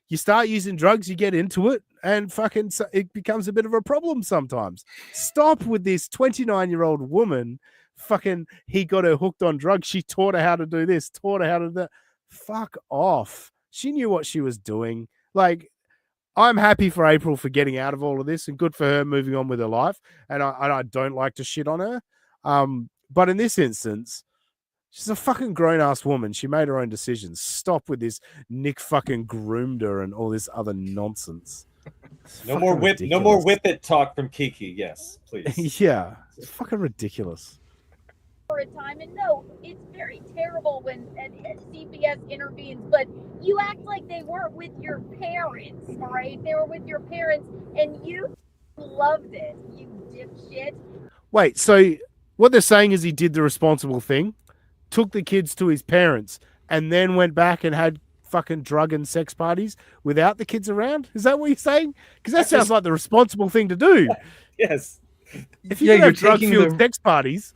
you start using drugs, you get into it, and fucking it becomes a bit of a problem sometimes. Stop with this 29-year-old woman. Fucking, he got her hooked on drugs. She taught her how to do this, taught her how to do that. Fuck off. She knew what she was doing. Like, I'm happy for April for getting out of all of this, and good for her moving on with her life. And I don't like to shit on her. But in this instance, she's a fucking grown-ass woman. She made her own decisions. Stop with this Nick fucking groomed her and all this other nonsense. No more whip it talk from Kiki. Yes, please. Yeah. It's fucking ridiculous. For a time, and no, it's very terrible when CPS intervenes, but you act like they weren't with your parents, all right? They were with your parents, and you loved it, you dipshit. Wait, so what they're saying is he did the responsible thing, took the kids to his parents, and then went back and had fucking drug and sex parties without the kids around? Is that what you're saying? Because that sounds like the responsible thing to do. Yes. If you have drug-fueled sex parties...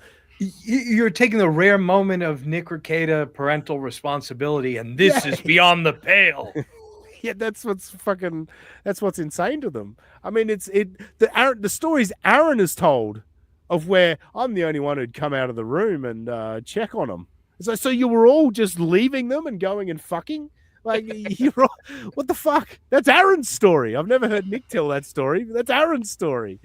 You're taking the rare moment of Nick Rekieta parental responsibility, and this is beyond the pale. Yeah, that's what's insane to them. I mean, the stories Aaron has told of where I'm the only one who'd come out of the room and check on them. So you were all just leaving them and going and fucking? Like, you're all, what the fuck? That's Aaron's story. I've never heard Nick tell that story. But that's Aaron's story.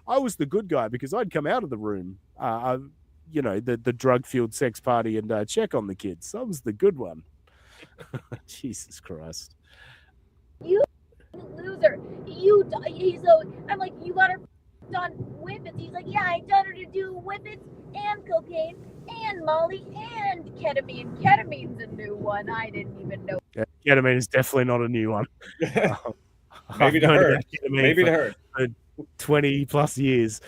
I was the good guy because I'd come out of the room, the drug-fueled sex party and check on the kids. I was the good one. Jesus Christ. You loser. I'm like, you got her done whippets. He's like, yeah, I done her to do whippets and cocaine and Molly and ketamine. Ketamine's a new one. I didn't even know. Yeah, ketamine is definitely not a new one. Maybe to her. Maybe to her. 20 plus years.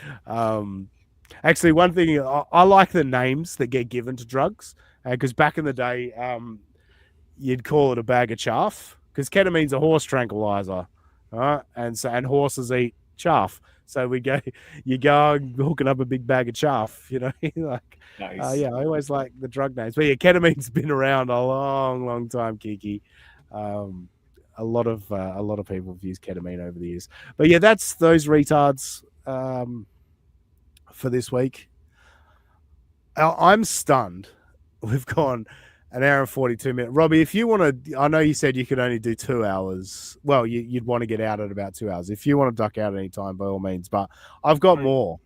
Actually, one thing, I like the names that get given to drugs, because back in the day, you'd call it a bag of chaff, because ketamine's a horse tranquilizer, right? And horses eat chaff. So you go hooking up a big bag of chaff, like, nice. Yeah, I always like the drug names. But yeah, ketamine's been around a long, long time, Kiki. A lot of people have used ketamine over the years. But yeah, that's those retards for this week. I'm stunned. We've gone an hour and 42 minutes. Robbie, if you want to, I know you said you could only do 2 hours. Well, you'd want to get out at about 2 hours. If you want to duck out any time, by all means. But I've got more.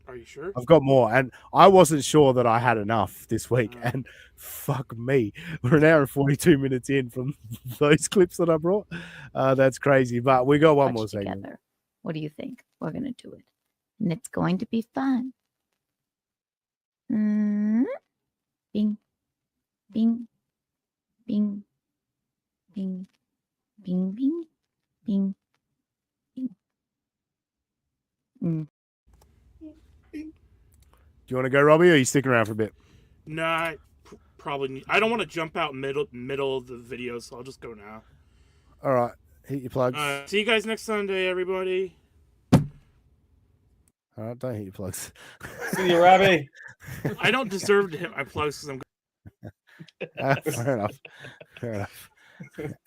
Are you sure? I've got more, and I wasn't sure that I had enough this week. And fuck me, we're an hour and 42 minutes in from those clips that I brought. That's crazy, but we got one more segment. Together. What do you think? We're gonna do it, and it's going to be fun. Bing, bing, bing, bing, bing, bing, bing, bing. Do you want to go, Robbie, or are you sticking around for a bit? Nah, probably. I don't want to jump out middle of the video, so I'll just go now. All right, hit your plugs. See you guys next Sunday, everybody. All right, don't hit your plugs. See you, Robbie. I don't deserve to hit my plugs because I'm. Fair enough.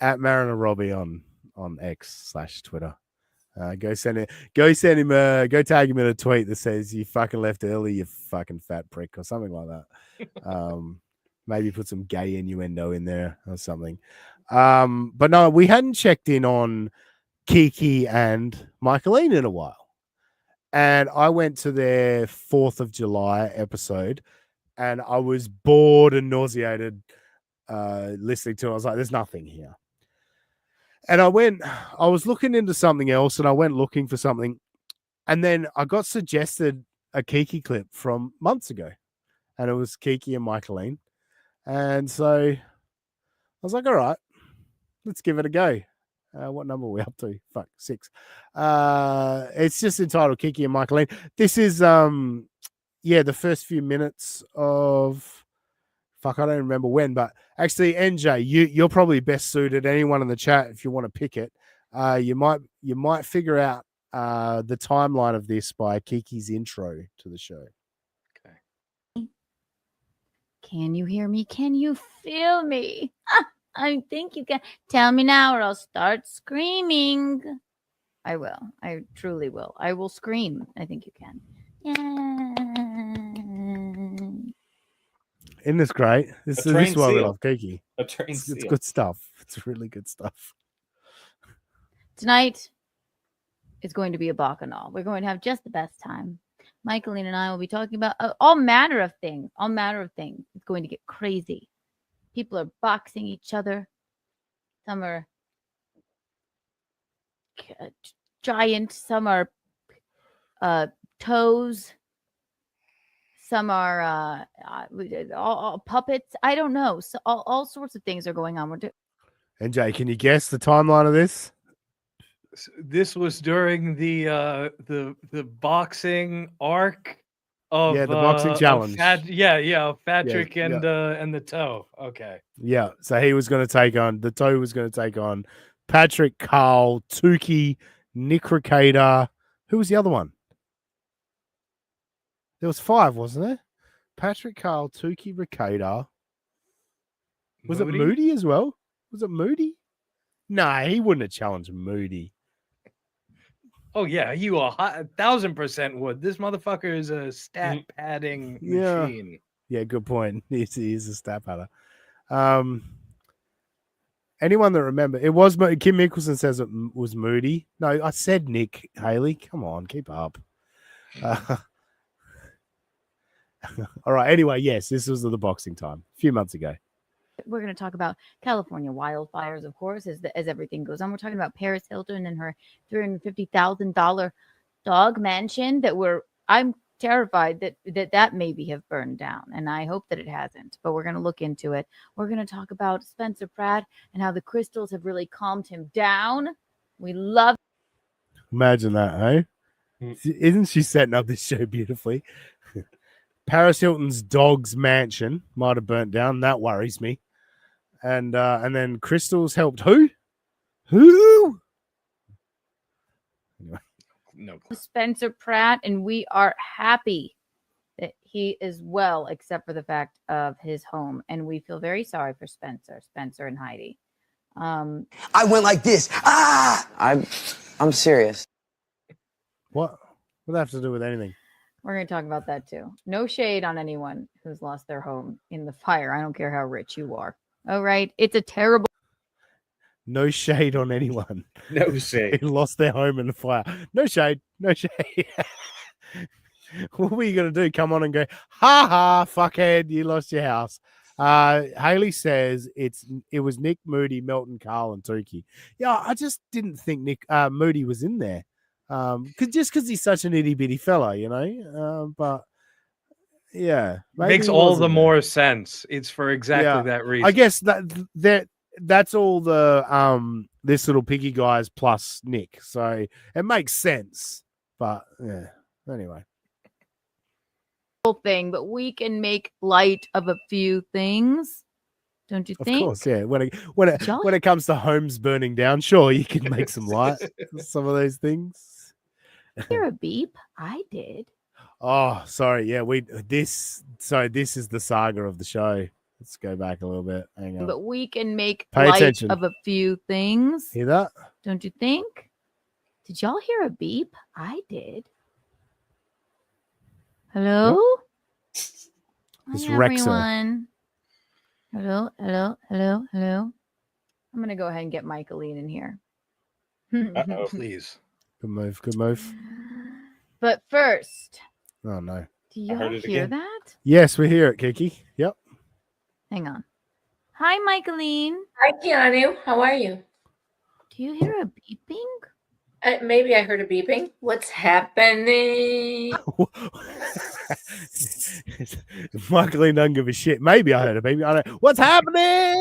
At Mariner Robbie on X/Twitter. Go tag him in a tweet that says you fucking left early, you fucking fat prick, or something like that. Maybe put some gay innuendo in there or something. But no, we hadn't checked in on Kiki and Michaeline in a while. And I went to their 4th of July episode, and I was bored and nauseated listening to it. I was like, there's nothing here. And I was looking into something else, and I went looking for something. And then I got suggested a Kiki clip from months ago, and it was Kiki and Michaeline. And so I was like, all right, let's give it a go. What number are we up to? Fuck, 6. It's just entitled Kiki and Michaeline. This is the first few minutes of I don't remember when, but actually NJ, you're probably best suited. Anyone in the chat, if you want to pick it, you might figure out the timeline of this by Kiki's intro to the show. Okay. Can you hear me? Can you feel me? I think you can. Tell me now or I'll start screaming. I will. I truly will. I will scream. I think you can. Yeah. Isn't this great? This is why we love Kiki. It's good stuff. It's really good stuff. Tonight is going to be a bacchanal. We're going to have just the best time. Michaeline and I will be talking about all manner of things. All manner of things. It's going to get crazy. People are boxing each other. Some are giant. Some are toes. Some are all puppets. I don't know. So all sorts of things are going on. NJ, can you guess the timeline of this? This was during the boxing arc of the boxing challenge. Patrick and the toe. Okay. Yeah, so he was going to take on the toe was going to take on Patrick, Carl, Tukey, Nick Ricada. Who was the other one? There was 5, wasn't there? Patrick, Carl, Tukey, Ricada. Was it Moody as well? Was it Moody? Nah, he wouldn't have challenged Moody. Oh yeah, you 1,000% would. This motherfucker is a stat padding machine. Yeah, good point. He's a stat padder. Anyone that remember, it was Kim Mickelson says it was Moody. No, I said Nick Haley. Come on, keep up. All right. Anyway, yes, this was the boxing time a few months ago. We're going to talk about California wildfires, of course, as everything goes on. We're talking about Paris Hilton and her $350,000 dog mansion I'm terrified that maybe have burned down, and I hope that it hasn't, but we're going to look into it. We're going to talk about Spencer Pratt and how the crystals have really calmed him down. We love. Imagine that, hey? Isn't she setting up this show beautifully? Paris Hilton's dog's mansion might have burnt down. That worries me. And then crystals helped who? Who? Anyway. No. Spencer Pratt, and we are happy that he is well, except for the fact of his home. And we feel very sorry for Spencer and Heidi. I went like this. I'm serious. What? What does that have to do with anything? We're going to talk about that too. No shade on anyone who's lost their home in the fire. I don't care how rich you are. All right. It's a terrible. No shade on anyone. No shade. Who lost their home in the fire. No shade. No shade. What were you going to do? Come on and go, ha ha, fuckhead, you lost your house. Haley says it was Nick, Moody, Melton, Carl, and Tukey. Yeah, I just didn't think Moody was in there. Because he's such an itty bitty fella, you know. But yeah, makes all the more sense. It's for exactly that reason. I guess that's all the this little piggy guys plus Nick, so it makes sense. But yeah, anyway. Thing, but we can make light of a few things, don't you think? Of course, yeah. When it comes to homes burning down, sure, you can make some light of some of those things. Hear a beep? I did. Oh, sorry. Yeah, this is the saga of the show. Let's go back a little bit. Hang on. But we can make Pay light attention. of a few things. Hear that? Don't you think? Did y'all hear a beep? I did. Hello? It's Hi, everyone. Hello. I'm going to go ahead and get Michaeline in here. Please. Good move. But first, Oh no. do you heard it hear again. that? Yes, we hear it, Kiki. Yep. Hang on. Hi, Michaeline. Hi, Keanu. How are you? Do you hear a beeping? Maybe I heard a beeping. What's happening? Michaeline doesn't give a shit. Maybe I heard a baby. I don't know. What's happening?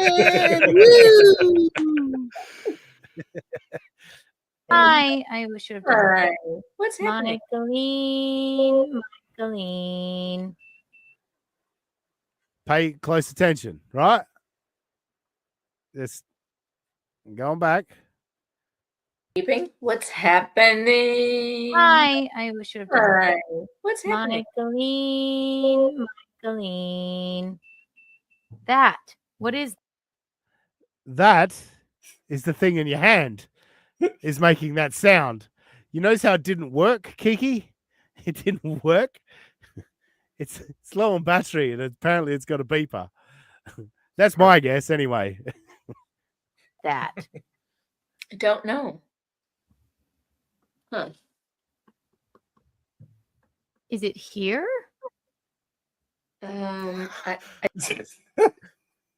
Woo! Hi. I should have done Hi. that. What's happening? Michaeline. Pay close attention, right? Just going back. Beeping. What's happening? Hi. I should have done Hi. that. What's happening? Michaeline. That. What is That is the thing in your hand is making that sound. You notice how it didn't work, Kiki? It didn't work. It's low on battery, and apparently it's got a beeper. That's my guess, anyway. that? I don't know. Huh. Is it here?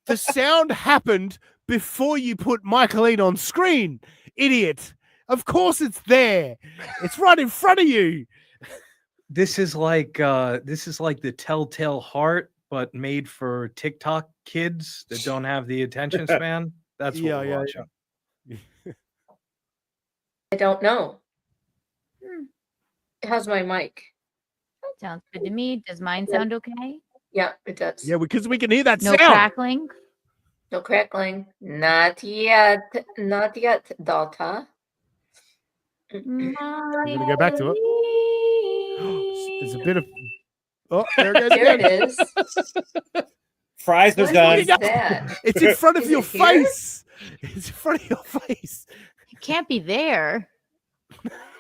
The sound happened before you put Michaeline on screen, idiot. Of course it's there. It's right in front of you. This is like the Telltale Heart, but made for TikTok kids that don't have the attention span. That's what we're watching. I don't know. How's my mic? That sounds good to me. Does mine sound okay? Yeah, it does. Yeah, because we can hear that No sound. crackling? No crackling. Not yet. Not yet, daughter. I'm gonna go back to it. There's a bit of there it goes. There again. it is. Fries are What done. is that? It's in front of Is your it here? face. It's in front of your face. It can't be there.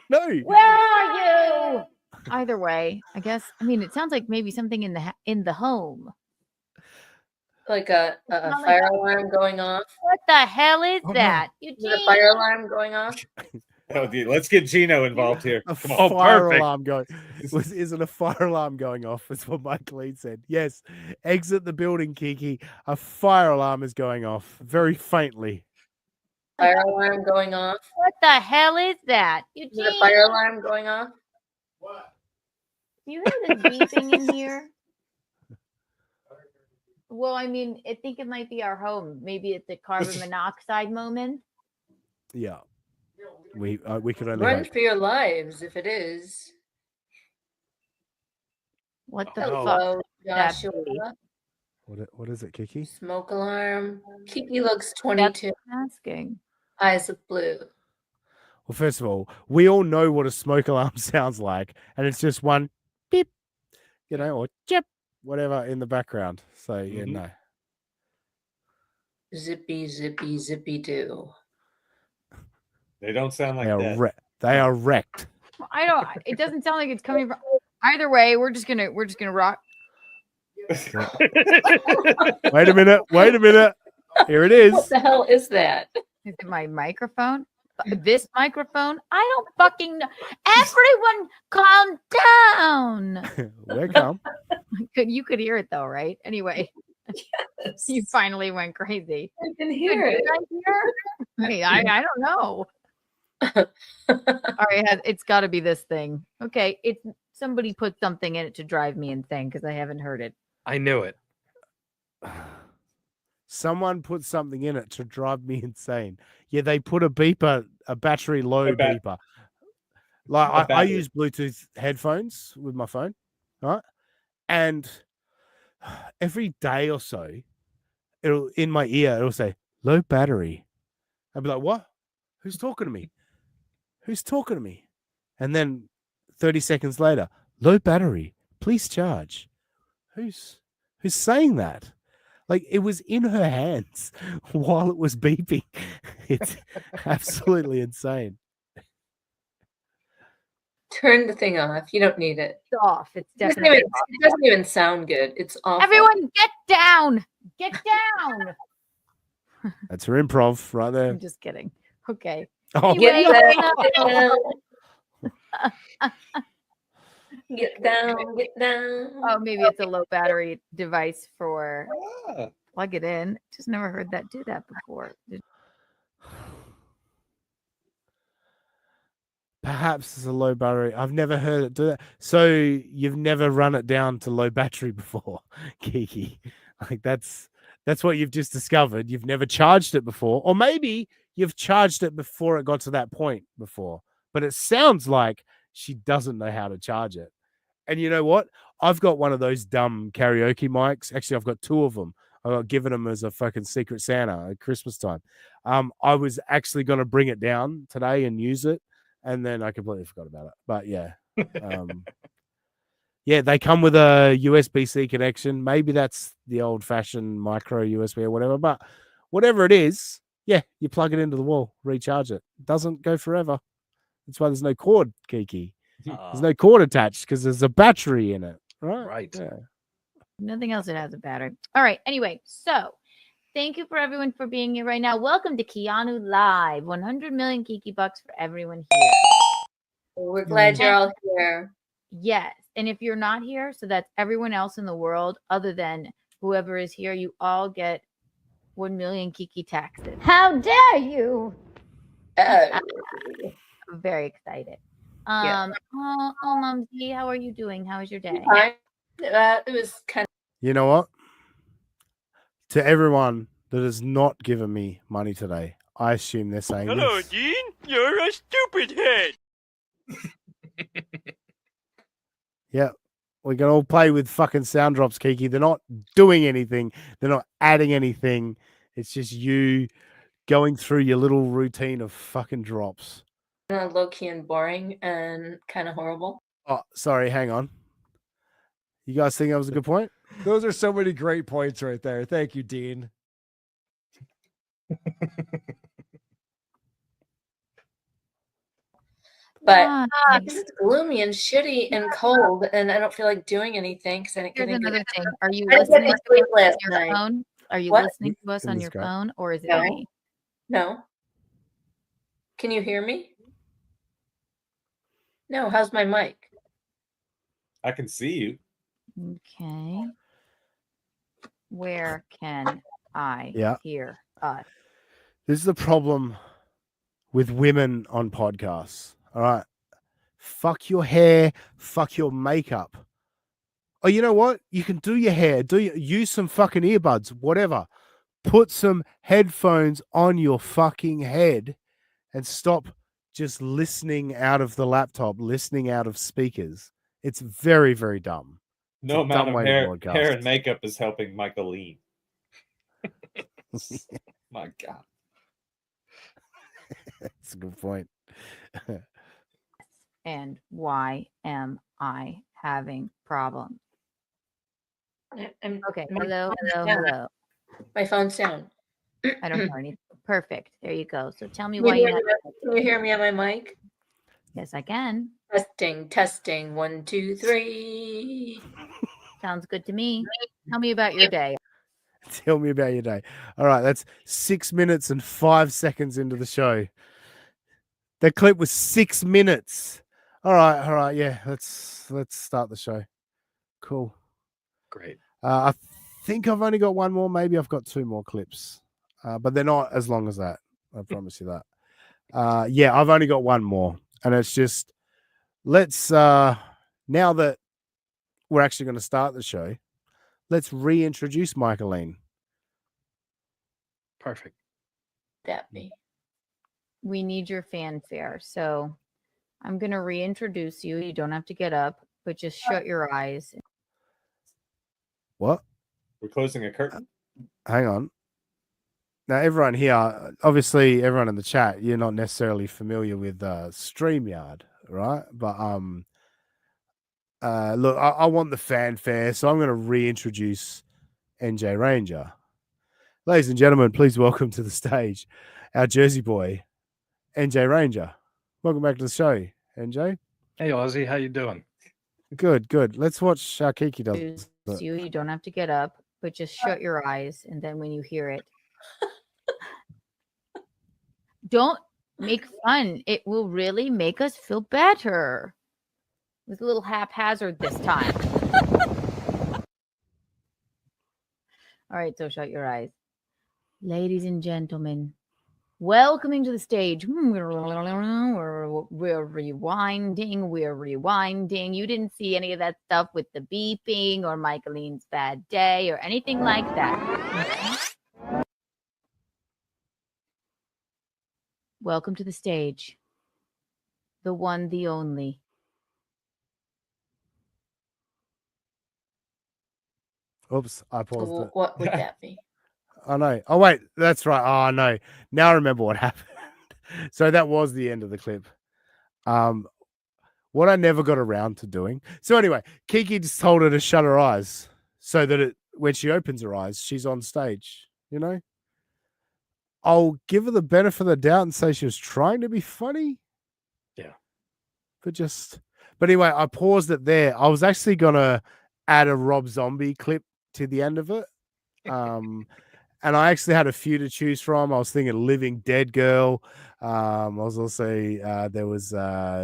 No. Where are you? Either way, I guess. I mean, it sounds like maybe something in the home. Like a Not like fire that. alarm going off? What the hell is that? Is it a fire alarm going off? Oh, dude, let's get Gino involved here. A Come on. fire perfect. alarm going. Isn't a fire alarm going off? Is what Michaeline said. Yes. Exit the building, Kiki. A fire alarm is going off very faintly. Fire alarm going off? What the hell is that? Is it a fire alarm going off? Do you hear this beeping in here? Well, I mean, I think it might be our home. Maybe it's a carbon monoxide moment. Yeah. We could only Run hope. for your lives if it is. What the Hello, fuck? That Joshua. be? What is it, Kiki? Smoke alarm. Kiki looks 22. That's what I'm asking. Eyes of blue. Well, first of all, we all know what a smoke alarm sounds like, and it's just one beep, or chip, whatever in the background. So yeah, no. Zippy, zippy, zippy do. They don't sound like They are that. they are wrecked. I don't. It doesn't sound like it's coming from. Either way, we're just gonna rock. Wait a minute. Here it is. What the hell is that? Is it my microphone? This microphone? I don't fucking know. Everyone, calm down. We're calm. You could hear it though, right? Anyway, Yes. you finally went crazy. I can hear it. Hey, I don't know. All right, it's got to be this thing. Okay, it's somebody put something in it to drive me insane because I haven't heard it. I knew it. Someone put something in it to drive me insane. Yeah, they put a beeper, a battery low beeper. Like I use Bluetooth headphones with my phone, right? And every day or so, it'll in my ear, it'll say low battery. I'll be like, what? Who's talking to me? Who's talking to me? And then 30 seconds later, low battery, please charge. Who's saying that? Like it was in her hands while it was beeping. It's absolutely insane. Turn the thing off. You don't need it. It's off. It's It doesn't definitely even, it doesn't even sound good. It's awful. Everyone, get down! Get down! That's her improv right there. I'm just kidding. Okay. Oh, Get Anyway, that. Get down, get down. Oh, maybe it's a low battery device for Ah. plug it in. Just never heard that do that before. Perhaps it's a low battery. I've never heard it do that. So you've never run it down to low battery before, Kiki. Like that's what you've just discovered. You've never charged it before, or maybe you've charged it before it got to that point before. But it sounds like she doesn't know how to charge it. And you know what? I've got one of those dumb karaoke mics. Actually, I've got two of them. I got given them as a fucking Secret Santa at Christmas time. I was actually going to bring it down today and use it, and then I completely forgot about it. But yeah, yeah, they come with a USB-C connection. Maybe that's the old-fashioned micro USB or whatever. But whatever it is, yeah, you plug it into the wall, recharge it. It doesn't go forever. That's why there's no cord, Kiki. There's no cord attached because there's a battery in it, right? Right. Yeah. Nothing else that has a battery. All right. Anyway, so thank you for everyone for being here right now. Welcome to Keanu Live. 100 million Kiki bucks for everyone here. We're glad you're all here. Yes. And if you're not here, so that's everyone else in the world other than whoever is here, you all get 1 million Kiki taxes. How dare you? I'm very excited. Yeah. Oh, Mumsy, how are you doing? How was your day? Fine. It was kind You know what? To everyone that has not given me money today, I assume they're saying this. Dean. You're a stupid head. Yeah, we can all play with fucking sound drops, Kiki. They're not doing anything. They're not adding anything. It's just you going through your little routine of fucking drops. of low-key and boring and kind of horrible. Oh, sorry. Hang on. You guys think that was a good point? Those are so many great points right there. Thank you, Dean. But it's gloomy and shitty and cold, and I don't feel like doing anything because I didn't get Here's any another thing. Are you I didn't listening get to sleep us on last your night. phone? Are you What? listening to us In on this your guy. phone, or is it No. me? No. Can you hear me? No. How's my mic? I can see you. Okay. Where can I Yeah. hear us? This is the problem with women on podcasts. All right. Fuck your hair. Fuck your makeup. Oh, you know what? You can do your hair. Use some fucking earbuds, whatever. Put some headphones on your fucking head and stop just listening out of the laptop, listening out of speakers. It's very, very dumb. It's No a amount dumb of way to hair broadcast. and makeup is helping Michael lean. My God. That's a good point. And why am I having problems? Okay. Hello. My phone's down. I don't hear anything. Perfect. There you go. So tell me Can why you you have. hear me on my mic? Yes, I can. Testing. 1, 2, 3. Sounds good to me. Tell me about your day. Tell me about your day. All right, that's 6 minutes and 5 seconds into the show. That clip was 6 minutes. All right, yeah. Let's start the show. Cool. Great. I think I've only got one more. Maybe I've got 2 more clips, but they're not as long as that. I promise you that. Yeah, I've only got one more, and it's just let's now that we're actually going to start the show, let's reintroduce Michaeline. Perfect. That me. We need your fanfare. So I'm going to reintroduce you. You don't have to get up, but just shut your eyes. What? We're closing a curtain. Hang on. Now, everyone here, obviously, everyone in the chat, you're not necessarily familiar with StreamYard, right? But look, I want the fanfare, so I'm going to reintroduce NJ Ranger. Ladies and gentlemen, please welcome to the stage our Jersey boy, NJ Ranger. Welcome back to the show, NJ. Hey, Aussie, how you doing? Good. Let's watch how Kiki does. You don't have to get up, but just shut your eyes. And then when you hear it, don't make fun. It will really make us feel better. was a little haphazard this time. All right, so shut your eyes. Ladies and gentlemen, welcoming to the stage. We're rewinding. You didn't see any of that stuff with the beeping or Michaeline's bad day or anything like that. Welcome to the stage. The one, the only. Oops, I paused it. What would that be? I know. Oh, wait, that's right. Oh, no. Now I remember what happened. So that was the end of the clip. What I never got around to doing. So anyway, Kiki just told her to shut her eyes so that when she opens her eyes, she's on stage, you know? I'll give her the benefit of the doubt and say she was trying to be funny. Yeah. But anyway, I paused it there. I was actually going to add a Rob Zombie clip to the end of it. And I actually had a few to choose from. I was thinking Living Dead Girl. I was also, there was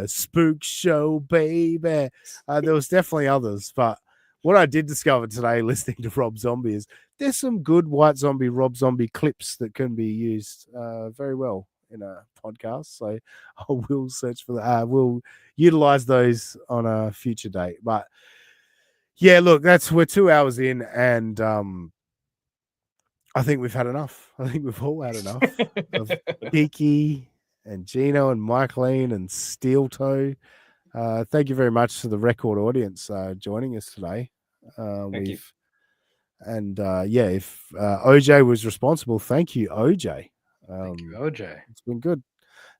Spook Show, baby. There was definitely others. But what I did discover today listening to Rob Zombie is there's some good White Zombie, Rob Zombie clips that can be used very well in a podcast. So I will search for that. We'll utilize those on a future date. But yeah, look, we're 2 hours in and I think we've had enough. I think we've all had enough of Kiki and Gino and Michaeline and Steel Toe. Thank you very much to the record audience joining us today. Thank you. And if OJ was responsible, thank you, OJ. Thank you, OJ. It's been good.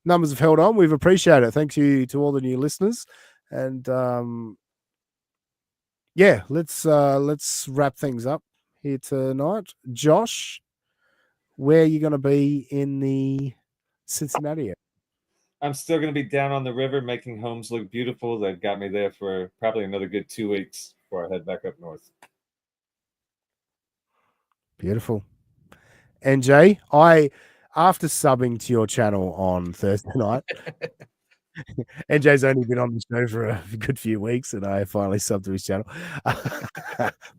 Numbers have held on. We've appreciated it. Thanks you to all the new listeners. And let's wrap things up here tonight. Josh, where are you going to be in the Cincinnati area? I'm still going to be down on the river making homes look beautiful. They've got me there for probably another good 2 weeks before I head back up north. Beautiful. NJ, after subbing to your channel on Thursday night, NJ's only been on the show for a good few weeks, and I finally subbed to his channel.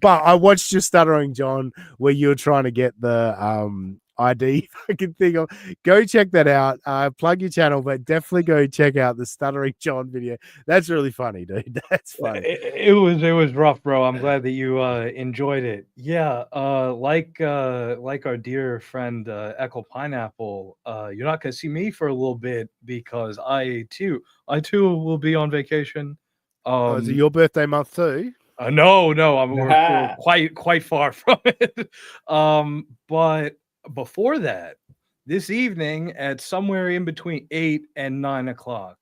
But I watched your Stuttering John, where you were trying to get the ID fucking thing on. Go check that out. Plug your channel, but definitely go check out the Stuttering John video. That's really funny, dude. That's funny. It was rough, bro. I'm glad that you enjoyed it. Yeah, like our dear friend Echo Pineapple, you're not gonna see me for a little bit because I too will be on vacation. Is it your birthday month too? No, we're quite far from it. But before that, this evening at somewhere in between 8 and 9 o'clock,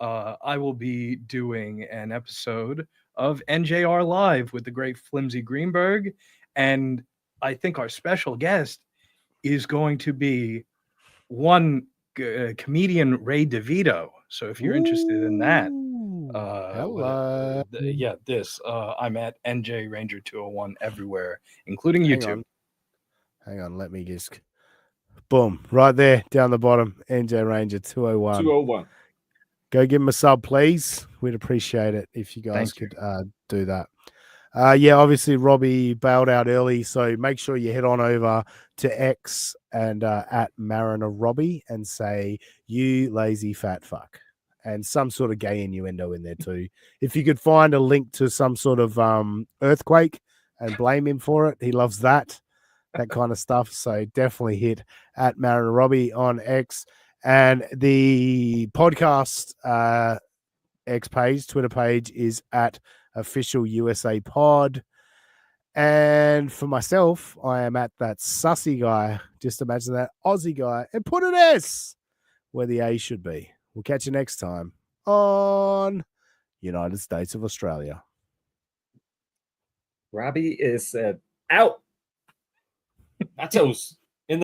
I will be doing an episode of NJR Live with the great Flimsy Greenberg. And I think our special guest is going to be one comedian Ray DeVito. So if you're interested in that, hello. I'm at NJ Ranger 201 everywhere, including YouTube. Hang on, let me just boom, right there down the bottom, NJ Ranger 201. 201. Go give him a sub, please. We'd appreciate it if you guys could do that. Obviously Robbie bailed out early, so make sure you head on over to X and at Mariner Robbie and say, "You lazy fat fuck," and some sort of gay innuendo in there too. If you could find a link to some sort of earthquake and blame him for it, he loves that kind of stuff. So definitely hit at Mariner Robbie on X, and the podcast X page, Twitter page is at Official USA Pod. And for myself, I am at that sussy guy. Just imagine that Aussie guy and put an S where the A should be. We'll catch you next time on United States of Australia. Robbie is out. Nachos.